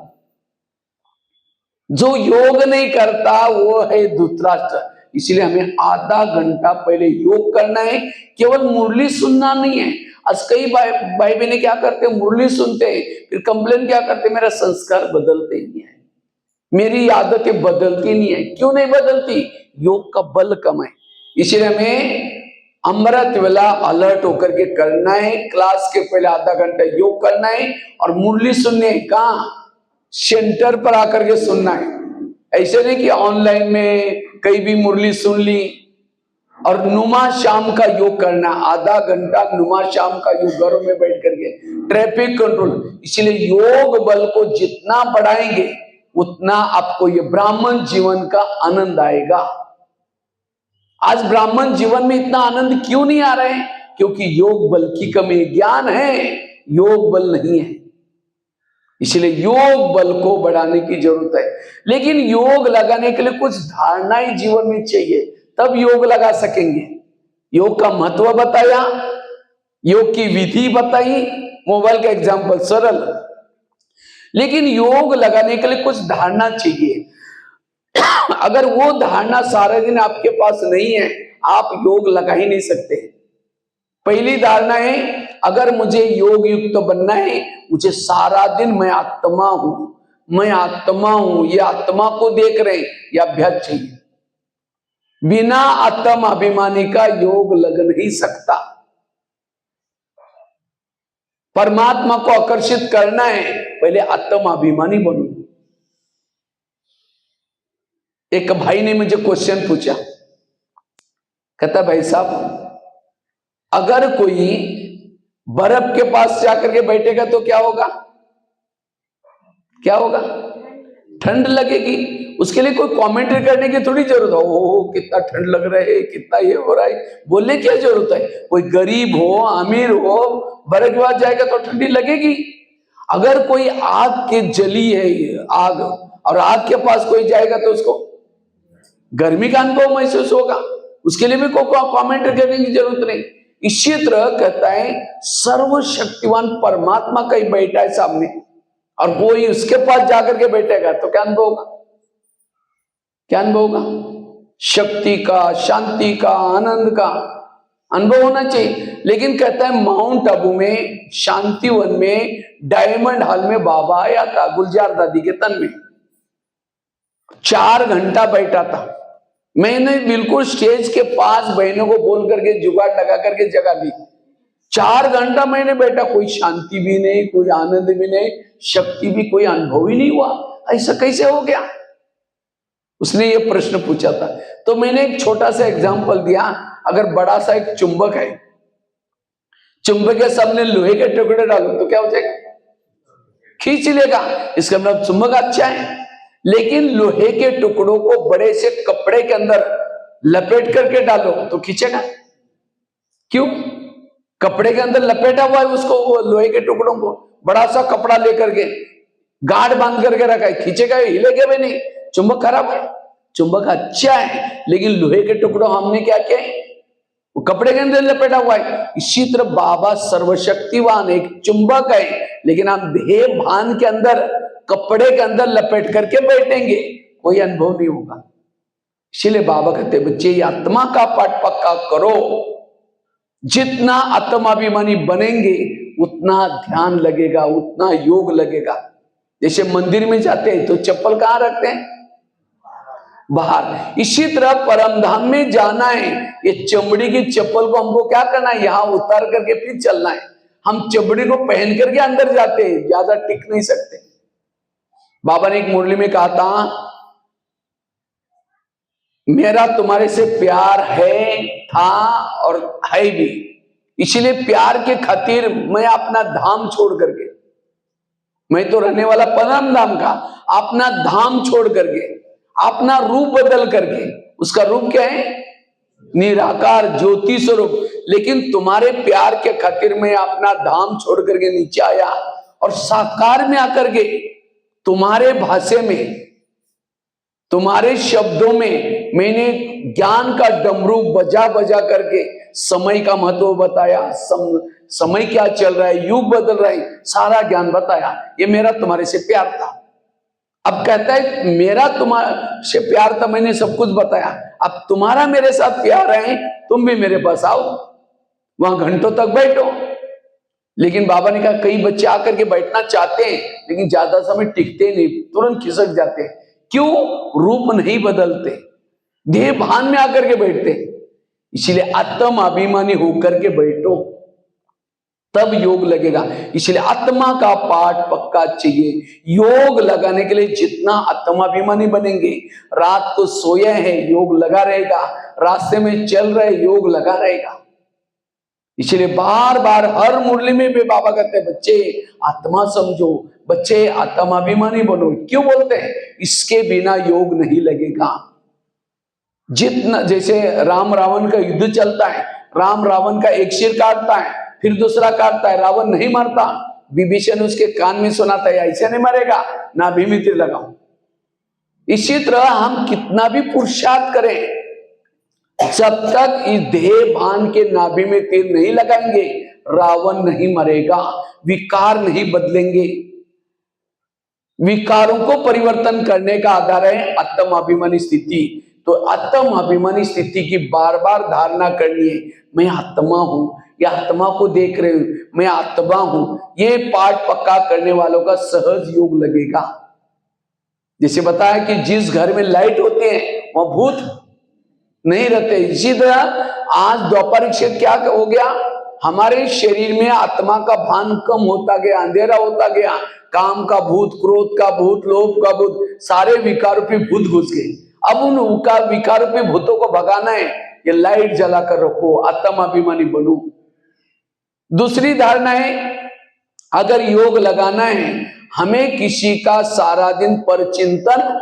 Speaker 1: जो योग नहीं करता वो है धृतराष्ट्र। इसलिए हमें आधा घंटा पहले योग करना है। केवल मुरली सुनना नहीं है। आज कई भाई बहने क्या करते हैं? मुरली सुनते हैं, फिर कंप्लेन क्या करते हैं? मेरा संस्कार बदलते नहीं है, मेरी आदतें बदलती नहीं है। क्यों नहीं बदलती? योग का बल कम है। इसलिए हमें अमृत वेला अलर्ट होकर के करना है। क्लास के पहले आधा घंटा योग करना है, और मुरली सुनने कहाँ? सेंटर पर आकर के सुनना है। ऐसे नहीं कि ऑनलाइन में कहीं भी मुरली सुन ली। और नुमा शाम का योग करना, आधा घंटा नुमा शाम का योग घरों में बैठ करके, ट्रैफिक कंट्रोल। इसलिए योग बल को जितना बढ़ाएंगे उतना आपको ये ब्राह्मण जीवन का आनंद आएगा। आज ब्राह्मण जीवन में इतना आनंद क्यों नहीं आ रहा है? क्योंकि योग बल की कमी। ज्ञान है, योग बल नहीं है। इसलिए योग बल को बढ़ाने की जरूरत है। लेकिन योग लगाने के लिए कुछ धारणाएं जीवन में चाहिए, तब योग लगा सकेंगे। योग का महत्व बताया, योग की विधि बताई, मोबाइल का एग्जाम्पल सरल। लेकिन योग लगाने के लिए कुछ धारणा चाहिए। अगर वो धारणा सारे दिन आपके पास नहीं है, आप योग लगा ही नहीं सकते। पहली धारणा है, अगर मुझे योग युक्त बनना है, मुझे सारा दिन मैं आत्मा हूं, मैं आत्मा हूं, ये आत्मा को देख रहे हैं, यह अभ्यास चाहिए। बिना आत्म अभिमानी का योग लग नहीं सकता। परमात्मा को आकर्षित करना है, पहले आत्म अभिमानी बनो। एक भाई ने मुझे क्वेश्चन पूछा, कहता भाई साहब, अगर कोई बर्फ के पास जाकर के बैठेगा तो क्या होगा? क्या होगा? ठंड लगेगी। उसके लिए कोई कमेंट्री करने की थोड़ी जरूरत है, ओ कितना ठंड लग रहा है, कितना ये हो रहा है, बोलने की जरूरत है? कोई गरीब हो, अमीर हो, बर्फ के पास जाएगा तो ठंडी लगेगी। अगर कोई आग के जली है आग, और आग के पास कोई जाएगा तो उसको गर्मी का अनुभव महसूस होगा। उसके लिए भी कोई कमेंट्री करने की जरूरत नहीं। इसी तरह कहता है, सर्वशक्तिवान परमात्मा कहीं बैठा है सामने, और वो ही उसके पास जाकर के बैठेगा तो क्या अनुभव होगा? क्या अनुभव होगा? शक्ति का, शांति का, आनंद का अनुभव होना चाहिए। लेकिन कहता है, माउंट आबू में शांतिवन में डायमंड हॉल में बाबा आया था, गुलजार दादी के तन में 4 घंटा बैठा था। मैंने बिल्कुल स्टेज के पास बहनों को बोल करके जुगाड़ लगा करके जगह दी। 4 घंटा मैंने बैठा, कोई शांति भी नहीं, कोई आनंद भी नहीं, शक्ति भी कोई अनुभव ही नहीं हुआ, ऐसा कैसे हो गया? उसने ये प्रश्न पूछा था। तो मैंने एक छोटा सा एग्जाम्पल दिया, अगर बड़ा सा एक चुंबक है, चुंबक के सामने लोहे के टुकड़े डालो तो क्या हो जाएगा? खींच लेगा। इसका मतलब चुंबक अच्छा है। लेकिन लोहे के टुकड़ों को बड़े से कपड़े के अंदर लपेट करके डालो तो खींचेगा? क्यों? कपड़े के अंदर लपेटा हुआ है उसको, वो लोहे के टुकड़ों को बड़ा सा कपड़ा लेकर के गाढ़ बांध करके रखा है, खींचेगा? हिलेगा भी नहीं। चुंबक खराब है? चुंबक अच्छा है, लेकिन लोहे के टुकड़ों हमने क्या किया है? वो कपड़े के अंदर लपेटा हुआ है। इसी तरह बाबा सर्वशक्तिवान एक चुंबक है, लेकिन हम देह भान के अंदर कपड़े के अंदर लपेट करके बैठेंगे, कोई अनुभव नहीं होगा। इसलिए बाबा कहते बच्चे ये आत्मा का पाठ पक्का करो। जितना आत्माभिमानी बनेंगे उतना ध्यान लगेगा, उतना योग लगेगा। जैसे मंदिर में जाते हैं तो चप्पल कहां रखते हैं? बाहर। इसी तरह परमधाम में जाना है, ये चमड़ी की चप्पल को हमको क्या करना है? यहां उतार करके फिर चलना है। हम चमड़ी को पहन करके अंदर जाते हैं, ज्यादा टिक नहीं सकते। बाबा ने एक मुरली में कहा था, मेरा तुम्हारे से प्यार है, था और है भी, इसलिए प्यार के खातिर मैं अपना धाम छोड़ करके, मैं तो रहने वाला परम धाम का, अपना धाम छोड़ करके, अपना रूप बदल करके, उसका रूप क्या है? निराकार ज्योति स्वरूप, लेकिन तुम्हारे प्यार के खातिर मैं अपना धाम छोड़ करके नीचे आया और साकार में आकर के तुम्हारे भाषा में, तुम्हारे शब्दों में मैंने ज्ञान का डमरू बजा बजा करके समय का महत्व बताया, समय क्या चल रहा है, युग बदल रहा है, सारा ज्ञान बताया। ये मेरा तुम्हारे से प्यार था। अब कहता है मेरा तुम्हारे से प्यार था, मैंने सब कुछ बताया, अब तुम्हारा मेरे साथ प्यार है, तुम भी मेरे पास आओ, वहां घंटों तक बैठो। लेकिन बाबा ने कहा कई बच्चे आकर के बैठना चाहते हैं, लेकिन ज्यादा समय टिकते नहीं, तुरंत खिसक जाते हैं। क्यों? रूप नहीं बदलते, देह भान में आकर के बैठते। इसलिए आत्म अभिमानी होकर के बैठो, तब योग लगेगा। इसलिए आत्मा का पाठ पक्का चाहिए। योग लगाने के लिए जितना आत्माभिमानी बनेंगे, रात को सोए हैं योग लगा रहेगा, रास्ते में चल रहे योग लगा रहेगा। इसलिए बार बार हर मुरली में भी बाबा कहते हैं बच्चे आत्मा समझो, बच्चे आत्माभिमानी बनो। क्यों बोलते हैं? इसके बिना योग नहीं लगेगा। जितना, जैसे राम रावण का युद्ध चलता है, राम रावण का एक सिर काटता है, फिर दूसरा काटता है, रावण नहीं मरता, विभीषण उसके कान में सुनाता है ऐसे नहीं मरेगा, नाभि में तीर लगाओ। इसी तरह हम कितना भी पुरुषार्थ करें, जब तक इस देह भान के नाभि में तीर नहीं लगाएंगे, रावण नहीं मरेगा, विकार नहीं बदलेंगे। विकारों को परिवर्तन करने का आधार है आत्म अभिमानी स्थिति। तो आत्म अभिमानी स्थिति की बार बार धारणा करनी है। मैं आत्मा हूं, या आत्मा को देख रहे हूं, मैं आत्मा हूं। ये पाठ पक्का करने वालों का सहज योग लगेगा। जैसे बताया कि जिस घर में लाइट होती है वह भूत नहीं रहते। इसी तरह आज दोपहर से क्या हो गया, हमारे शरीर में आत्मा का भान कम होता गया, अंधेरा होता गया। काम का भूत, क्रोध का भूत, लोभ का भूत, सारे विकारोपी भूत घुस गए। अब उन विकारोपी भूतों को भगाना है, ये लाइट जलाकर रखो, आत्मा अभिमानी बनो। दूसरी धारणा है, अगर योग लगाना है, हमें किसी का सारा दिन परचिंतन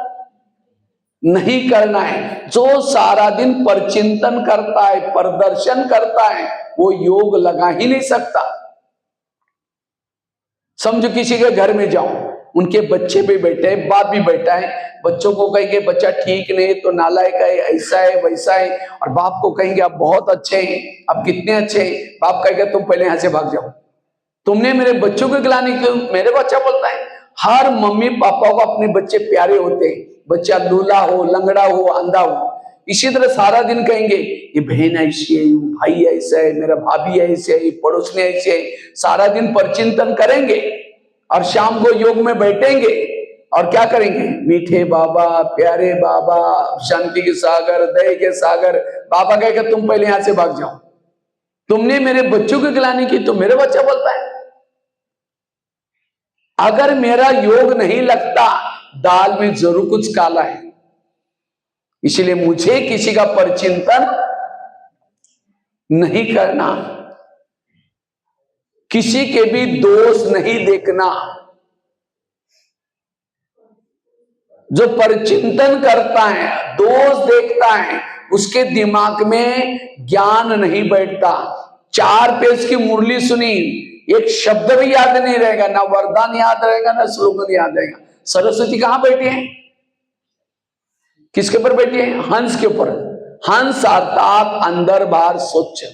Speaker 1: नहीं करना है। जो सारा दिन परचिंतन करता है, प्रदर्शन करता है, वो योग लगा ही नहीं सकता। समझो किसी के घर में जाओ, उनके बच्चे भी बैठे हैं, बाप भी बैठा है, बच्चों को कहेंगे बच्चा ठीक नहीं तो नालायक है, ऐसा है वैसा है, और बाप को कहेंगे आप बहुत अच्छे हैं, आप कितने अच्छे हैं, बाप कहेगा तुम पहले यहां से भाग जाओ, तुमने मेरे बच्चों को खिलाने क्यों? मेरे बच्चा बोलता है। हर मम्मी पापा को अपने बच्चे प्यारे होते हैं, बच्चा लूला हो, लंगड़ा हो, अंधा हो। इसी तरह सारा दिन कहेंगे ये बहन ऐसी है, भाई ऐसा है, मेरा भाभी ऐसे है, पड़ोसी ऐसे है, सारा दिन परचिंतन करेंगे और शाम को योग में बैठेंगे और क्या करेंगे? मीठे बाबा, प्यारे बाबा, शांति के सागर, दया के सागर। बाबा कहेगा तुम पहले यहां से भाग जाओ, तुमने मेरे बच्चों को खिलाने की, तो मेरे बच्चा बोलता है। अगर मेरा योग नहीं लगता, दाल में जरूर कुछ काला है। इसलिए मुझे किसी का परचिंतन नहीं करना, किसी के भी दोष नहीं देखना। जो परचिंतन करता है, दोष देखता है, उसके दिमाग में ज्ञान नहीं बैठता। 4 पेज की मुरली सुनी, एक शब्द भी याद नहीं रहेगा, ना वरदान याद रहेगा, ना स्लोगन याद रहेगा। सरस्वती कहां बैठी है? किसके ऊपर बैठी है? हंस के ऊपर। हंस अर्थात अंदर बाहर स्वच्छ।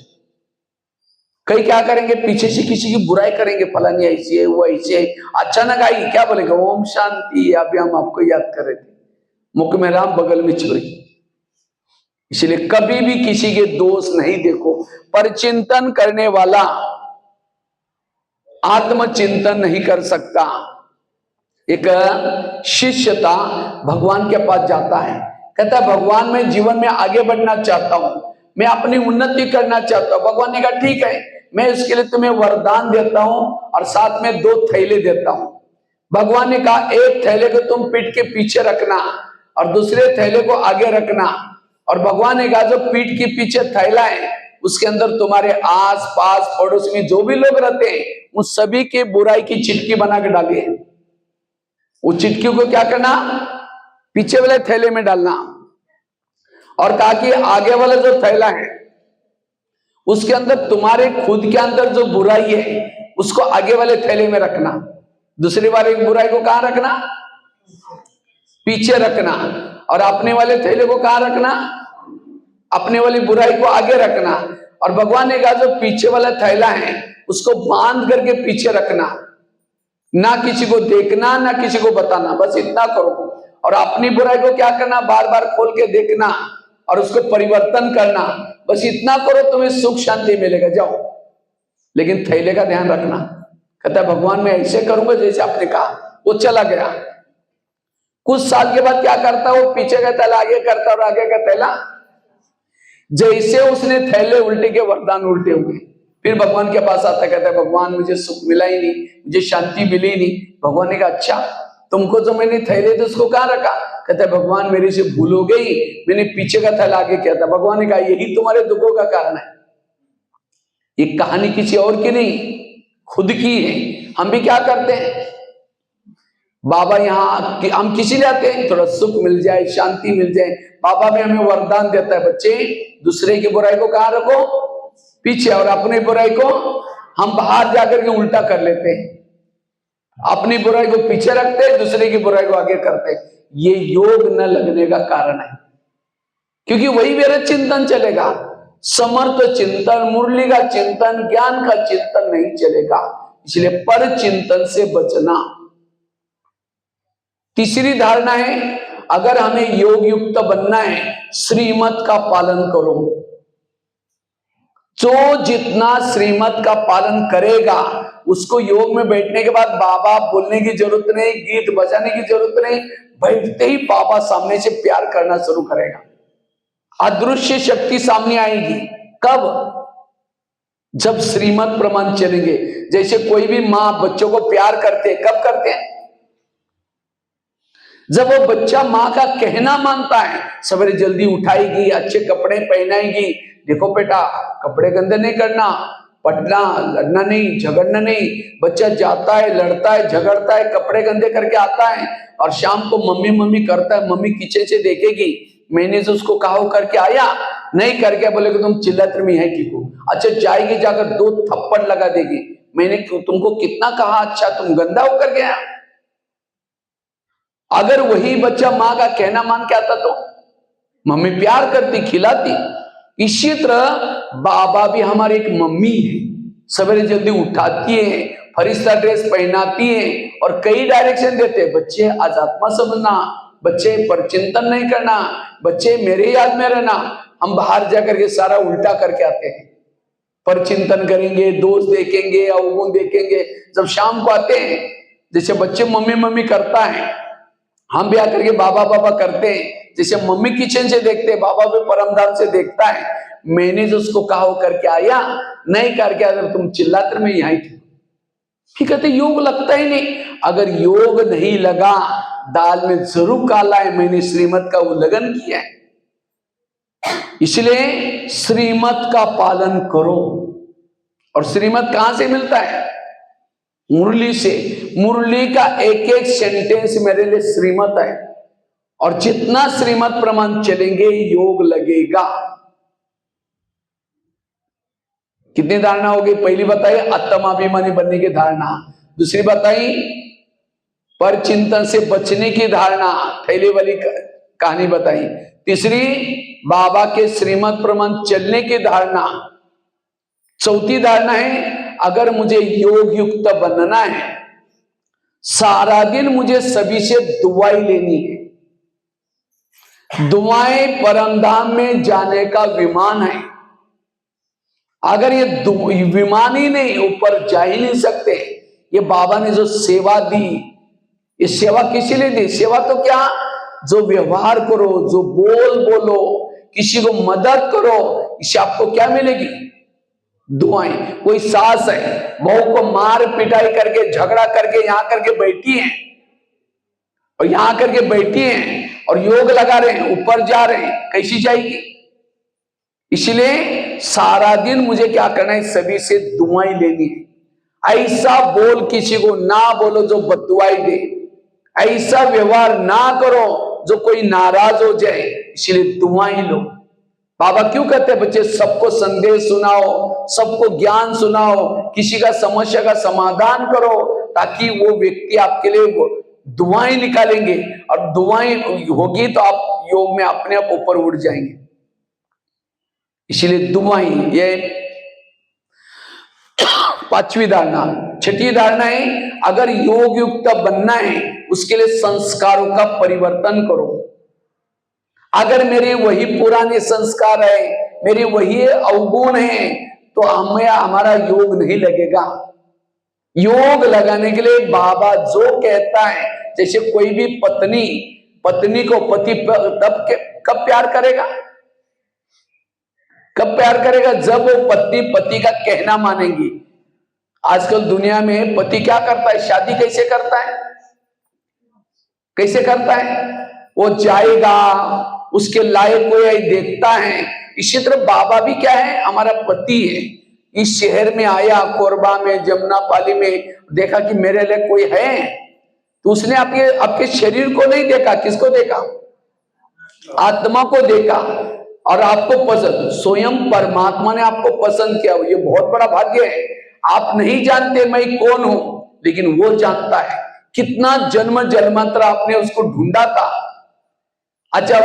Speaker 1: कई क्या करेंगे, पीछे से किसी की बुराई करेंगे, फलानी ऐसी है, वो ऐसी है। अचानक आई, क्या बोलेगा? ओम शांति। अभी हम आपको याद कर रहे थे, मुख में राम बगल में चोरी। इसलिए कभी भी किसी के दोष नहीं देखो। परचिंतन करने वाला आत्मचिंतन नहीं कर सकता। एक शिष्य था, भगवान के पास जाता है, कहता है भगवान मैं जीवन में आगे बढ़ना चाहता हूं, मैं अपनी उन्नति करना चाहता हूं। भगवान ने कहा ठीक है, मैं इसके लिए तुम्हें वरदान देता हूं और साथ में 2 थैले देता हूं। भगवान ने कहा एक थैले को तुम पीठ के पीछे रखना और दूसरे थैले को आगे रखना। और भगवान ने कहा जो पीठ के पीछे थैला है, उसके अंदर तुम्हारे आस पास पड़ोस में जो भी लोग रहते हैं, उन सभी के बुराई की चिट्ठी बना के डालिए। उस चिट्ठी को क्या करना? पीछे वाले थैले में डालना। और कहा कि आगे वाला जो थैला है, उसके अंदर तुम्हारे खुद के अंदर जो बुराई है, उसको आगे वाले थैले में रखना। दूसरी बार एक बुराई को कहां रखना? पीछे रखना। और अपने वाले थैले को कहां रखना? अपने वाली बुराई को आगे रखना। और भगवान ने कहा जो पीछे वाला थैला है, उसको बांध करके पीछे रखना, ना किसी को देखना, ना किसी को बताना, बस इतना करो। और अपनी बुराई को क्या करना? बार बार खोल के देखना और उसको परिवर्तन करना, बस इतना करो, तुम्हें सुख शांति मिलेगा, जाओ। लेकिन थैले का ध्यान रखना। कहता है भगवान मैं ऐसे करूंगा जैसे आपने कहा। वो चला गया। कुछ साल के बाद क्या करता, वो पीछे का थैला आगे करता और आगे का थैला। जैसे उसने थैले उल्टे के, वरदान उल्टे हुए। फिर भगवान के पास आता, कहता है भगवान मुझे सुख मिला ही नहीं, मुझे शांति मिली नहीं। भगवान ने कहा अच्छा, तुमको जो मैंने थैले थे उसको कहां रखा? कहता है भगवान मेरे से भूल हो गई, मैंने पीछे का थैला आगे किया था। भगवान ने कहा यही तुम्हारे दुखों का कारण है। ये कहानी किसी और की नहीं, खुद की है। हम भी क्या करते हैं, बाबा यहाँ हम किसी लिए आते हैं, थोड़ा सुख मिल जाए, शांति मिल जाए। बाबा भी हमें वरदान देता है, बच्चे दूसरे की बुराई को कहां रखो? पीछे। और अपनी बुराई को हम बाहर जाकर के उल्टा कर लेते हैं। अपनी बुराई को पीछे रखते हैं, दूसरे की बुराई को आगे करते हैं। ये योग न लगने का कारण है, क्योंकि वही मेरा चिंतन चलेगा। समर्थ चिंतन, मुरली का चिंतन, ज्ञान का चिंतन नहीं चलेगा। इसलिए पर चिंतन से बचना। तीसरी धारणा है, अगर हमें योग युक्त बनना है, श्रीमत का पालन करो। जो जितना श्रीमत का पालन करेगा, उसको योग में बैठने के बाद बाबा बोलने की जरूरत नहीं, गीत बजाने की जरूरत नहीं। बैठते ही बाबा सामने से प्यार करना शुरू करेगा। अदृश्य शक्ति सामने आएगी। कब? जब श्रीमत प्रमाण चलेंगे। जैसे कोई भी माँ बच्चों को प्यार करते हैं, कब करते हैं? जब वो बच्चा माँ का कहना मानता है, सवेरे जल्दी उठाएगी, अच्छे कपड़े पहनाएगी। देखो बेटा, कपड़े गंदे नहीं करना, पढ़ना, लड़ना नहीं, झगड़ना नहीं। बच्चा जाता है, लड़ता है, झगड़ता है, कपड़े गंदे करके आता है और शाम को मम्मी मम्मी करता है। मम्मी किचन से देखेगी, मैंने जो उसको कहा वो करके आया, नहीं करके बोलेगी तुम चिल्लाते में है क्यों? अच्छा, जाएगी, जाकर 2 थप्पड़ लगा देगी। मैंने तुमको कितना कहा, अच्छा तुम गंदा होकर गया। अगर वही बच्चा माँ का कहना मान के आता तो मम्मी प्यार करती, खिलाती। इसी तरह बाबा भी हमारी एक मम्मी है। सवेरे जल्दी उठाती है, फरिश्ता ड्रेस पहनाती है और कई डायरेक्शन देते हैं। बच्चे आज आत्मा समझना, बच्चे पर चिंतन नहीं करना, बच्चे मेरे याद में रहना। हम बाहर जाकर के सारा उल्टा करके आते हैं। पर चिंतन करेंगे, दोष देखेंगे, अवगुण देखेंगे। जब शाम को आते हैं, जैसे बच्चे मम्मी मम्मी करता है, हम भी आकर के बाबा बाबा करते हैं। जैसे मम्मी किचन से देखते हैं, बाबा भी परमधाम से देखता है। मैंने जो उसको कहा वो करके आया, नहीं करके आया, तुम चिल्लाते में यहीं थे। फिर कहते योग लगता ही नहीं। अगर योग नहीं लगा, दाल में जरूर काला है, मैंने श्रीमत का उल्लंघन किया है। इसलिए श्रीमत का पालन करो। और श्रीमत कहां से मिलता है? मुरली से। मुरली का एक एक सेंटेंस मेरे लिए श्रीमत है, और जितना श्रीमत प्रमाण चलेंगे योग लगेगा। कितनी धारणा होगी? पहली बताई आत्माभिमानी बनने की धारणा, दूसरी बताई पर चिंतन से बचने की धारणा, थैली वाली कहानी बताई, तीसरी बाबा के श्रीमत प्रमाण चलने की धारणा, चौथी धारणा है अगर मुझे योग युक्त बनना है, सारा दिन मुझे सभी से दुआई लेनी है। दुआएं परमधाम में जाने का विमान है। अगर ये विमान ही नहीं, ऊपर जा ही नहीं सकते। ये बाबा ने जो सेवा दी, ये सेवा किसी लिए दी? सेवा तो क्या, जो व्यवहार करो, जो बोलो, किसी को मदद करो, इससे आपको क्या मिलेगी? दुआएं। कोई सास है, बहू को मार पिटाई करके, झगड़ा करके यहां करके बैठी है, और यहां करके बैठी है और योग लगा रहे हैं, ऊपर जा रहे हैं, कैसी जाएगी? इसलिए सारा दिन मुझे क्या करना है? सभी से दुआएं लेनी है। ऐसा बोल किसी को ना बोलो जो बददुआई दे, ऐसा व्यवहार ना करो जो कोई नाराज हो जाए। इसलिए दुआएं लो। बाबा क्यों कहते हैं बच्चे सबको संदेश सुनाओ, सबको ज्ञान सुनाओ, किसी का समस्या का समाधान करो, ताकि वो व्यक्ति आपके लिए वो दुआएं निकालेंगे, और दुआएं होगी तो आप योग में अपने आप ऊपर उठ जाएंगे। इसलिए दुआएं, ये पांचवी धारणा। छठी धारणा है अगर योग युक्त बनना है, उसके लिए संस्कारों का परिवर्तन करो। अगर मेरे वही पुराने संस्कार है, मेरे वही अवगुण है, तो हमें हमारा योग नहीं लगेगा। योग लगाने के लिए बाबा जो कहता है, जैसे कोई भी पत्नी को पति तब कब प्यार करेगा? कब प्यार करेगा? जब वो पत्नी पति का कहना मानेगी। आजकल दुनिया में पति क्या करता है? शादी कैसे करता है? कैसे करता है? वो जाएगा, उसके लायक कोई देखता है। इसी तरह बाबा भी क्या है? हमारा पति है। इस शहर में आया, कोरबा में, जमुनापाली में, देखा कि मेरे लिए कोई है, तो उसने आपके शरीर को नहीं देखा, किसको देखा? आत्मा को देखा। और आपको पसंद, स्वयं परमात्मा ने आपको पसंद किया। ये बहुत बड़ा भाग्य है। आप नहीं जानते मैं कौन हूं, लेकिन वो जानता है। कितना जन्म जन्मांतर आपने उसको ढूंढा था। अच्छा,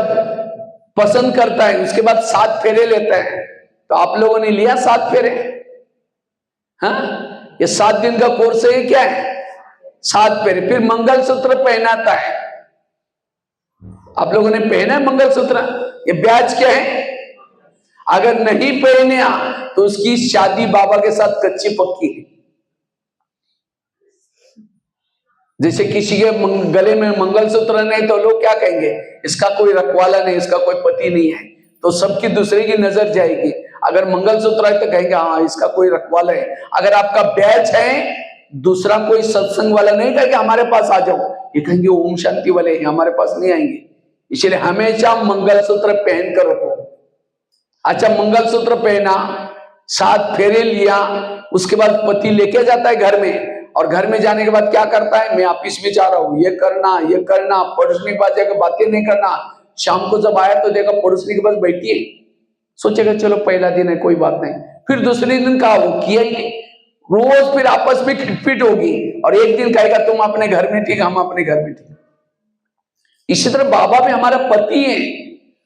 Speaker 1: पसंद करता है, उसके बाद 7 फेरे लेता है। तो आप लोगों ने लिया 7 फेरे? हाँ, ये 7 दिन का कोर्स है। क्या है? 7 फेरे। फिर मंगलसूत्र पहनाता है। आप लोगों ने पहना है मंगलसूत्र? ये ब्याज क्या है? अगर नहीं पहने तो उसकी शादी बाबा के साथ कच्ची पक्की है। जैसे किसी के गले में मंगलसूत्र नहीं तो लोग क्या कहेंगे? इसका कोई रखवाला नहीं, इसका कोई पति नहीं है, तो सबकी दूसरे की नजर जाएगी। अगर मंगलसूत्र है तो कहेंगे हाँ इसका कोई रखवाला है। अगर आपका बैच है, दूसरा कोई सत्संग वाला नहीं कहेगा हमारे पास आ जाओ, ये कहेंगे ओम शांति वाले हैं, हमारे पास नहीं आएंगे। इसलिए हमेशा मंगलसूत्र पहन कर रखो। अच्छा, मंगलसूत्र पहना, 7 फेरे लिया, उसके बाद पति लेके जाता है घर में, और घर में जाने के बाद क्या करता है? मैं ऑफिस में जा रहा हूं, ये करना, पड़ोसनी के पास जाकर बातें नहीं करना। शाम को जब आया तो देखा पड़ोसनी के पास बैठी है, सोचेगा चलो पहला दिन है कोई बात नहीं। फिर दूसरे दिन कहा वो किया ही नहीं। रोज फिर आपस में खिटपिट होगी, और एक दिन कहेगा तुम अपने घर में ठीक, हम अपने घर में ठीक। इसी तरह बाबा भी हमारा पति है।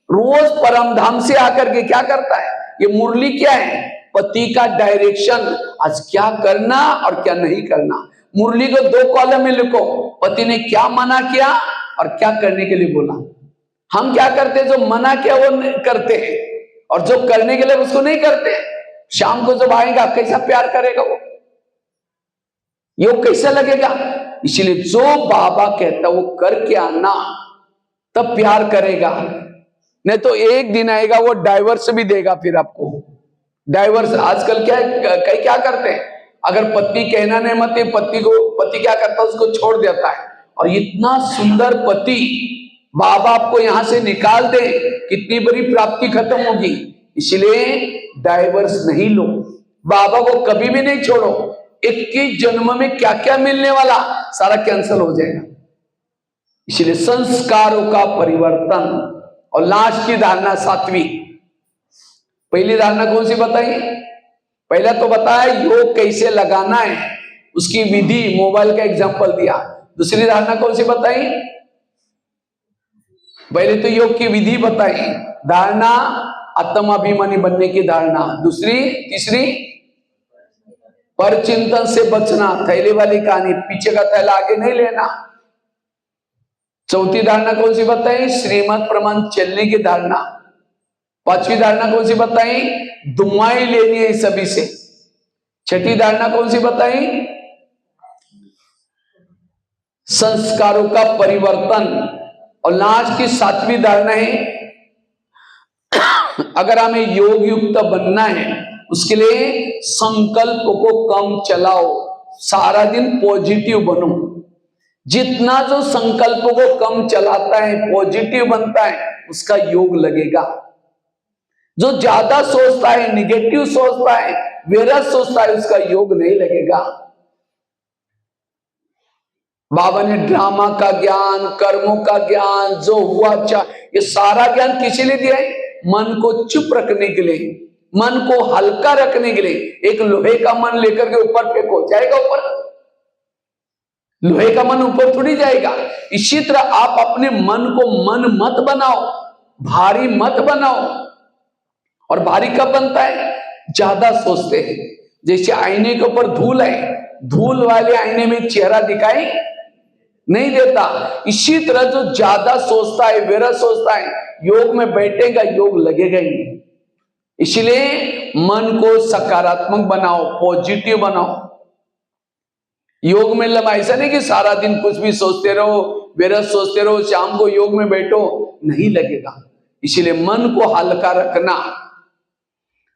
Speaker 1: रोज परमधाम से आकर के क्या करता है? ये मुरली क्या है? पति का डायरेक्शन, आज क्या करना और क्या नहीं करना। मुरली को 2 कॉलम में लिखो, पति ने क्या मना किया और क्या करने के लिए बोला। हम क्या करते हैं? जो मना किया वो करते हैं, और जो करने के लिए उसको नहीं करते। शाम को जब आएगा कैसा प्यार करेगा वो, योग कैसा लगेगा? इसलिए जो बाबा कहता वो करके आना, तब प्यार करेगा। नहीं तो एक दिन आएगा वो डाइवर्स भी देगा फिर आपको। डाइवर्स आजकल क्या है, कई क्या करते हैं? अगर पत्नी कहना नहीं मत, पति क्या करता है, उसको छोड़ देता है। और इतना सुंदर पति बाबा आपको यहां से निकाल दे, कितनी बड़ी प्राप्ति खत्म होगी। इसलिए डाइवर्स नहीं लो, बाबा को कभी भी नहीं छोड़ो। 21 जन्म में क्या क्या मिलने वाला सारा कैंसिल हो जाएगा। इसलिए संस्कारों का परिवर्तन। और लास्ट की धारणा 7वीं, पहली धारणा कौन सी बताई? पहला तो बताया योग कैसे लगाना है, उसकी विधि, मोबाइल का एग्जांपल दिया। दूसरी धारणा कौन सी बताई? पहले तो योग की विधि बताई, धारणा आत्माभिमानी बनने की धारणा। दूसरी, तीसरी पर चिंतन से बचना, थैले वाली कहानी, पीछे का थैला आगे नहीं लेना। चौथी धारणा कौन सी बताई? श्रीमत प्रमाण चलने की धारणा। पांचवी धारणा कौन सी बताई? दुआएं लेनी है सभी से। छठी धारणा कौन सी बताई? संस्कारों का परिवर्तन। और लास्ट की 7वीं धारणा है अगर हमें योग युक्त बनना है, उसके लिए संकल्प को कम चलाओ, सारा दिन पॉजिटिव बनो। जितना जो संकल्प को कम चलाता है, पॉजिटिव बनता है, उसका योग लगेगा। जो ज्यादा सोचता है, निगेटिव सोचता है, विरस सोचता है, उसका योग नहीं लगेगा। बाबा ने ड्रामा का ज्ञान, कर्मों का ज्ञान, जो हुआ अच्छा, ये सारा ज्ञान किसी लिए दिया है? मन को चुप रखने के लिए, मन को हल्का रखने के लिए। एक लोहे का मन लेकर के ऊपर फेंको, जाएगा ऊपर? लोहे का मन ऊपर थोड़ी जाएगा। इसी तरह आप अपने मन को मन मत बनाओ, भारी मत बनाओ। और भारी कब बनता है? ज्यादा सोचते हैं। जैसे आईने के ऊपर धूल है, धूल वाले आईने में चेहरा दिखाई नहीं देता। इसी तरह जो ज्यादा सोचता है, विरस सोचता है, योग में बैठेगा, योग लगेगा ही नहीं। इसलिए मन को सकारात्मक बनाओ, पॉजिटिव बनाओ। योग में ऐसा नहीं कि सारा दिन कुछ भी सोचते रहो, विरस सोचते रहो, शाम को योग में बैठो, नहीं लगेगा। इसलिए मन को हल्का रखना।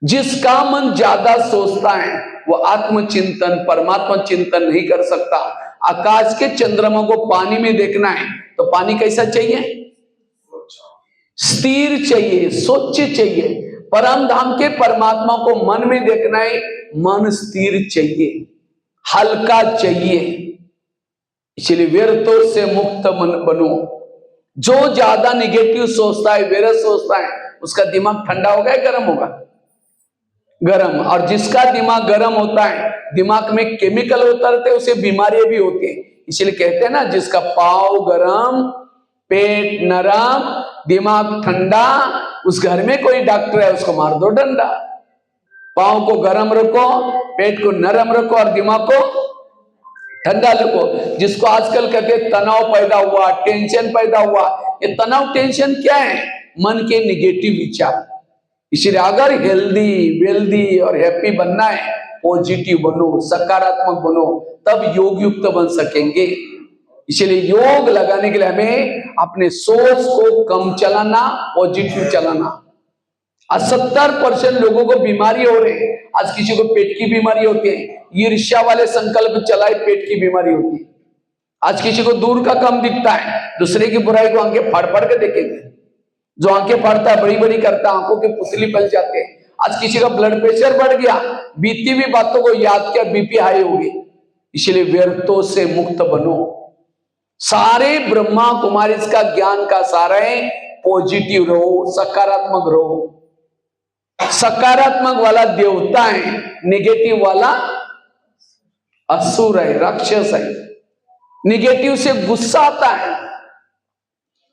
Speaker 1: जिसका मन ज्यादा सोचता है वो आत्मचिंतन, परमात्मा चिंतन नहीं कर सकता। आकाश के चंद्रमा को पानी में देखना है तो पानी कैसा चाहिए? स्थिर चाहिए, स्वच्छ चाहिए। परम धाम के परमात्मा को मन में देखना है, मन स्थिर चाहिए, हल्का चाहिए। इसलिए व्यर्थों से मुक्त मन बनो। जो ज्यादा निगेटिव सोचता है, विरस सोचता है, उसका दिमाग ठंडा होगा या गर्म होगा? गर्म। और जिसका दिमाग गर्म होता है, दिमाग में केमिकल होता रहता है, उसे बीमारियां भी होती है। इसलिए कहते हैं ना, जिसका पाँव गरम, पेट नरम, दिमाग ठंडा, उस घर में कोई डॉक्टर है, उसको मार दो डंडा। पाँव को गरम रखो, पेट को नरम रखो और दिमाग को ठंडा रखो। जिसको आजकल कहते हैं तनाव पैदा हुआ, टेंशन पैदा हुआ, ये तनाव टेंशन क्या है? मन के निगेटिव विचार। इसलिए अगर हेल्दी, वेल्दी और हैप्पी बनना है, पॉजिटिव बनो, सकारात्मक बनो, तब योग युक्त बन सकेंगे। इसलिए योग लगाने के लिए हमें अपने सोच को कम चलाना, पॉजिटिव चलाना। आज 70% लोगों को बीमारी हो रही है। आज किसी को पेट की बीमारी होती है, ईर्ष्या वाले संकल्प चलाए, पेट की बीमारी होती है। आज किसी को दूर का कम दिखता है, दूसरे की बुराई को आंखें फाड़ फाड़ के देखेंगे। जो आंखें फाड़ता है, बड़ी बड़ी करता है, आंखों के पुतली पल जाते हैं। आज किसी का ब्लड प्रेशर बढ़ गया, बीती हुई बातों को याद किया, बीपी हाई हो गई। इसलिए व्यर्थों से मुक्त बनो। सारे ब्रह्मा कुमारी इसका ज्ञान का सारा है, पॉजिटिव रहो, सकारात्मक रहो। सकारात्मक वाला देवता है, नेगेटिव वाला असुर है, राक्षस है। नेगेटिव से गुस्सा आता है।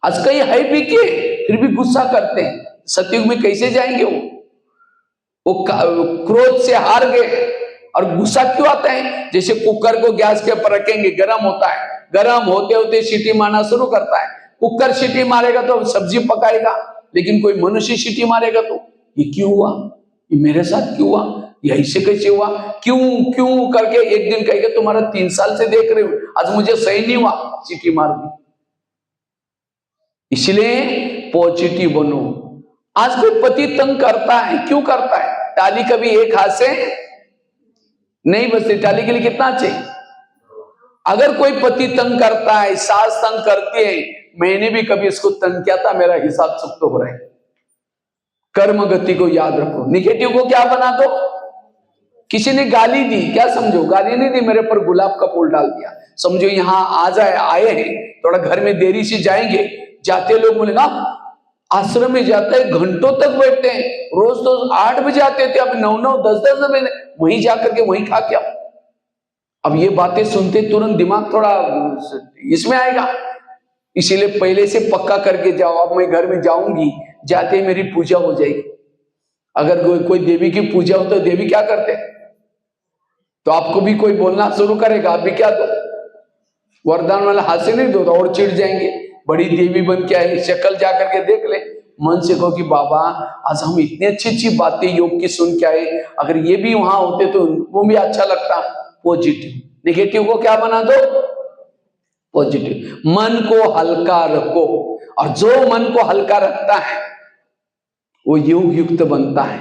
Speaker 1: आज कई है भी के फिर भी गुस्सा करते हैं। सतयुग में कैसे जाएंगे वो क्रोध से हार गए। और गुस्सा क्यों आता है? जैसे कुकर को गैस के ऊपर रखेंगे, गर्म होता है, गर्म होते होते सीटी मारना शुरू करता है। कुकर सीटी मारेगा तो सब्जी पकाएगा, लेकिन कोई मनुष्य सीटी मारेगा तो ये क्यों हुआ, ये मेरे साथ क्यों हुआ, ये ऐसे कैसे हुआ, क्यों क्यों करके एक दिन कहेगा तुम्हारा 3 साल से देख रहे हो, आज मुझे सही नहीं हुआ, सीटी मार दी। इसलिए पॉजिटिव बनो। आज कोई पति तंग करता है, क्यों करता है? ताली कभी एक हाथ से नहीं बचती। टाली के लिए कितना चाहिए? अगर कोई पति तंग करता है, सास तंग करती है, मैंने भी कभी इसको तंग किया था, मेरा हिसाब चुप तो हो रहा है। कर्म गति को याद रखो। निगेटिव को क्या बना दो? किसी ने गाली दी, क्या समझो? गाली नहीं दी, मेरे पर गुलाब का फूल डाल दिया, समझो यहां आए हैं, थोड़ा घर में देरी से जाएंगे, जाते लोग बोले ना आश्रम में जाते हैं, घंटों तक बैठते हैं, रोज तो 8 बजे आते थे, अब 9-9, 10-10 बजे वहीं जाकर के वहीं खा के आओ। अब ये बातें सुनते तुरंत दिमाग थोड़ा इसमें आएगा, इसीलिए पहले से पक्का करके जाओ, अब मैं घर में जाऊंगी, जाते ही मेरी पूजा हो जाएगी। अगर कोई देवी की पूजा हो तो देवी क्या करते? तो आपको भी कोई बोलना शुरू करेगा, आप भी क्या दो? वरदान वाला हाथ से नहीं दो तो और चिढ़ जाएंगे, बड़ी देवी बन के आई, शक्ल जा करके देख ले, मन से कहो कि बाबा आज हम इतनी अच्छी अच्छी बातें योग की सुन के आए, अगर ये भी वहां होते तो वो भी अच्छा लगता। पॉजिटिव। नेगेटिव को क्या बना दो? पॉजिटिव। मन को हल्का रखो, और जो मन को हल्का रखता है वो योग युक्त बनता है,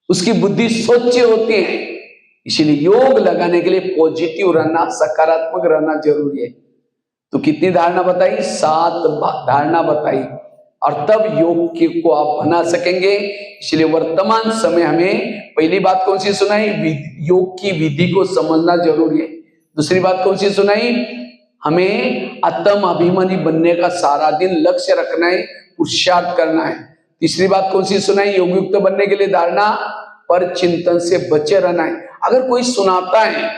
Speaker 1: उसकी बुद्धि स्वच्छ होती है। इसीलिए योग लगाने के लिए पॉजिटिव रहना, सकारात्मक रहना जरूरी है। तो कितनी धारणा बताई? 7 धारणा बताई, और तब योग को आप बना सकेंगे। इसलिए वर्तमान समय हमें पहली बात कौन सी सुनाई? योग की विधि को समझना जरूरी है। दूसरी बात कौन सी सुनाई? हमें आत्म अभिमानी बनने का सारा दिन लक्ष्य रखना है, पुरुषार्थ करना है। तीसरी बात कौन सी सुनाई? योग युक्त बनने के लिए धारणा पर चिंतन से बचे रहना है। अगर कोई सुनाता है,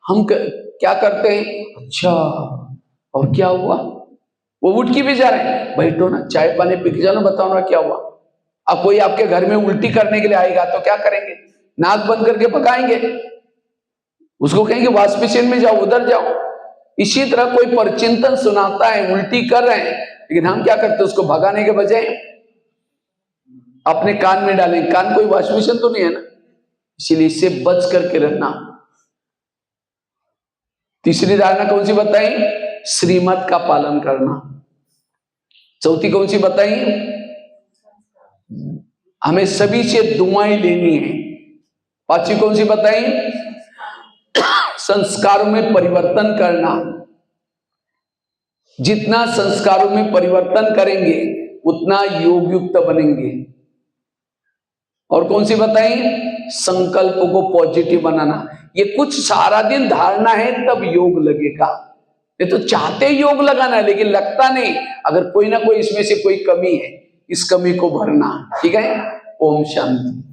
Speaker 1: हम क्या करते हैं? अच्छा और क्या हुआ? वो उठ के भी जा रहे हैं, बैठो ना, चाय पानी पी के जाओ ना, बताओ ना क्या हुआ। अब कोई आपके घर में उल्टी करने के लिए आएगा तो क्या करेंगे? नाक बंद करके पकाएंगे, उसको कहेंगे वॉश बेसिन में जाओ, उधर जाओ। इसी तरह कोई परचिंतन सुनाता है, उल्टी कर रहे हैं, लेकिन हम क्या करते हैं? उसको भगाने के बजाय अपने कान में डालें। कान कोई वॉश बेसिन तो नहीं है ना, इसीलिए इससे बच करके रहना। तीसरी धारणा कौन सी बताई? श्रीमत का पालन करना। चौथी कौन सी बताई? हमें सभी से दुआएं लेनी है। पांचवी कौन सी बताई? संस्कारों में परिवर्तन करना। जितना संस्कारों में परिवर्तन करेंगे उतना योग युक्त बनेंगे। और कौन सी बताई? संकल्पों को पॉजिटिव बनाना। ये कुछ सारा दिन धारणा है तब योग लगेगा। ये तो चाहते योग लगाना है लेकिन लगता नहीं। अगर कोई ना कोई इसमें से कोई कमी है, इस कमी को भरना। ठीक है? ओम शांति।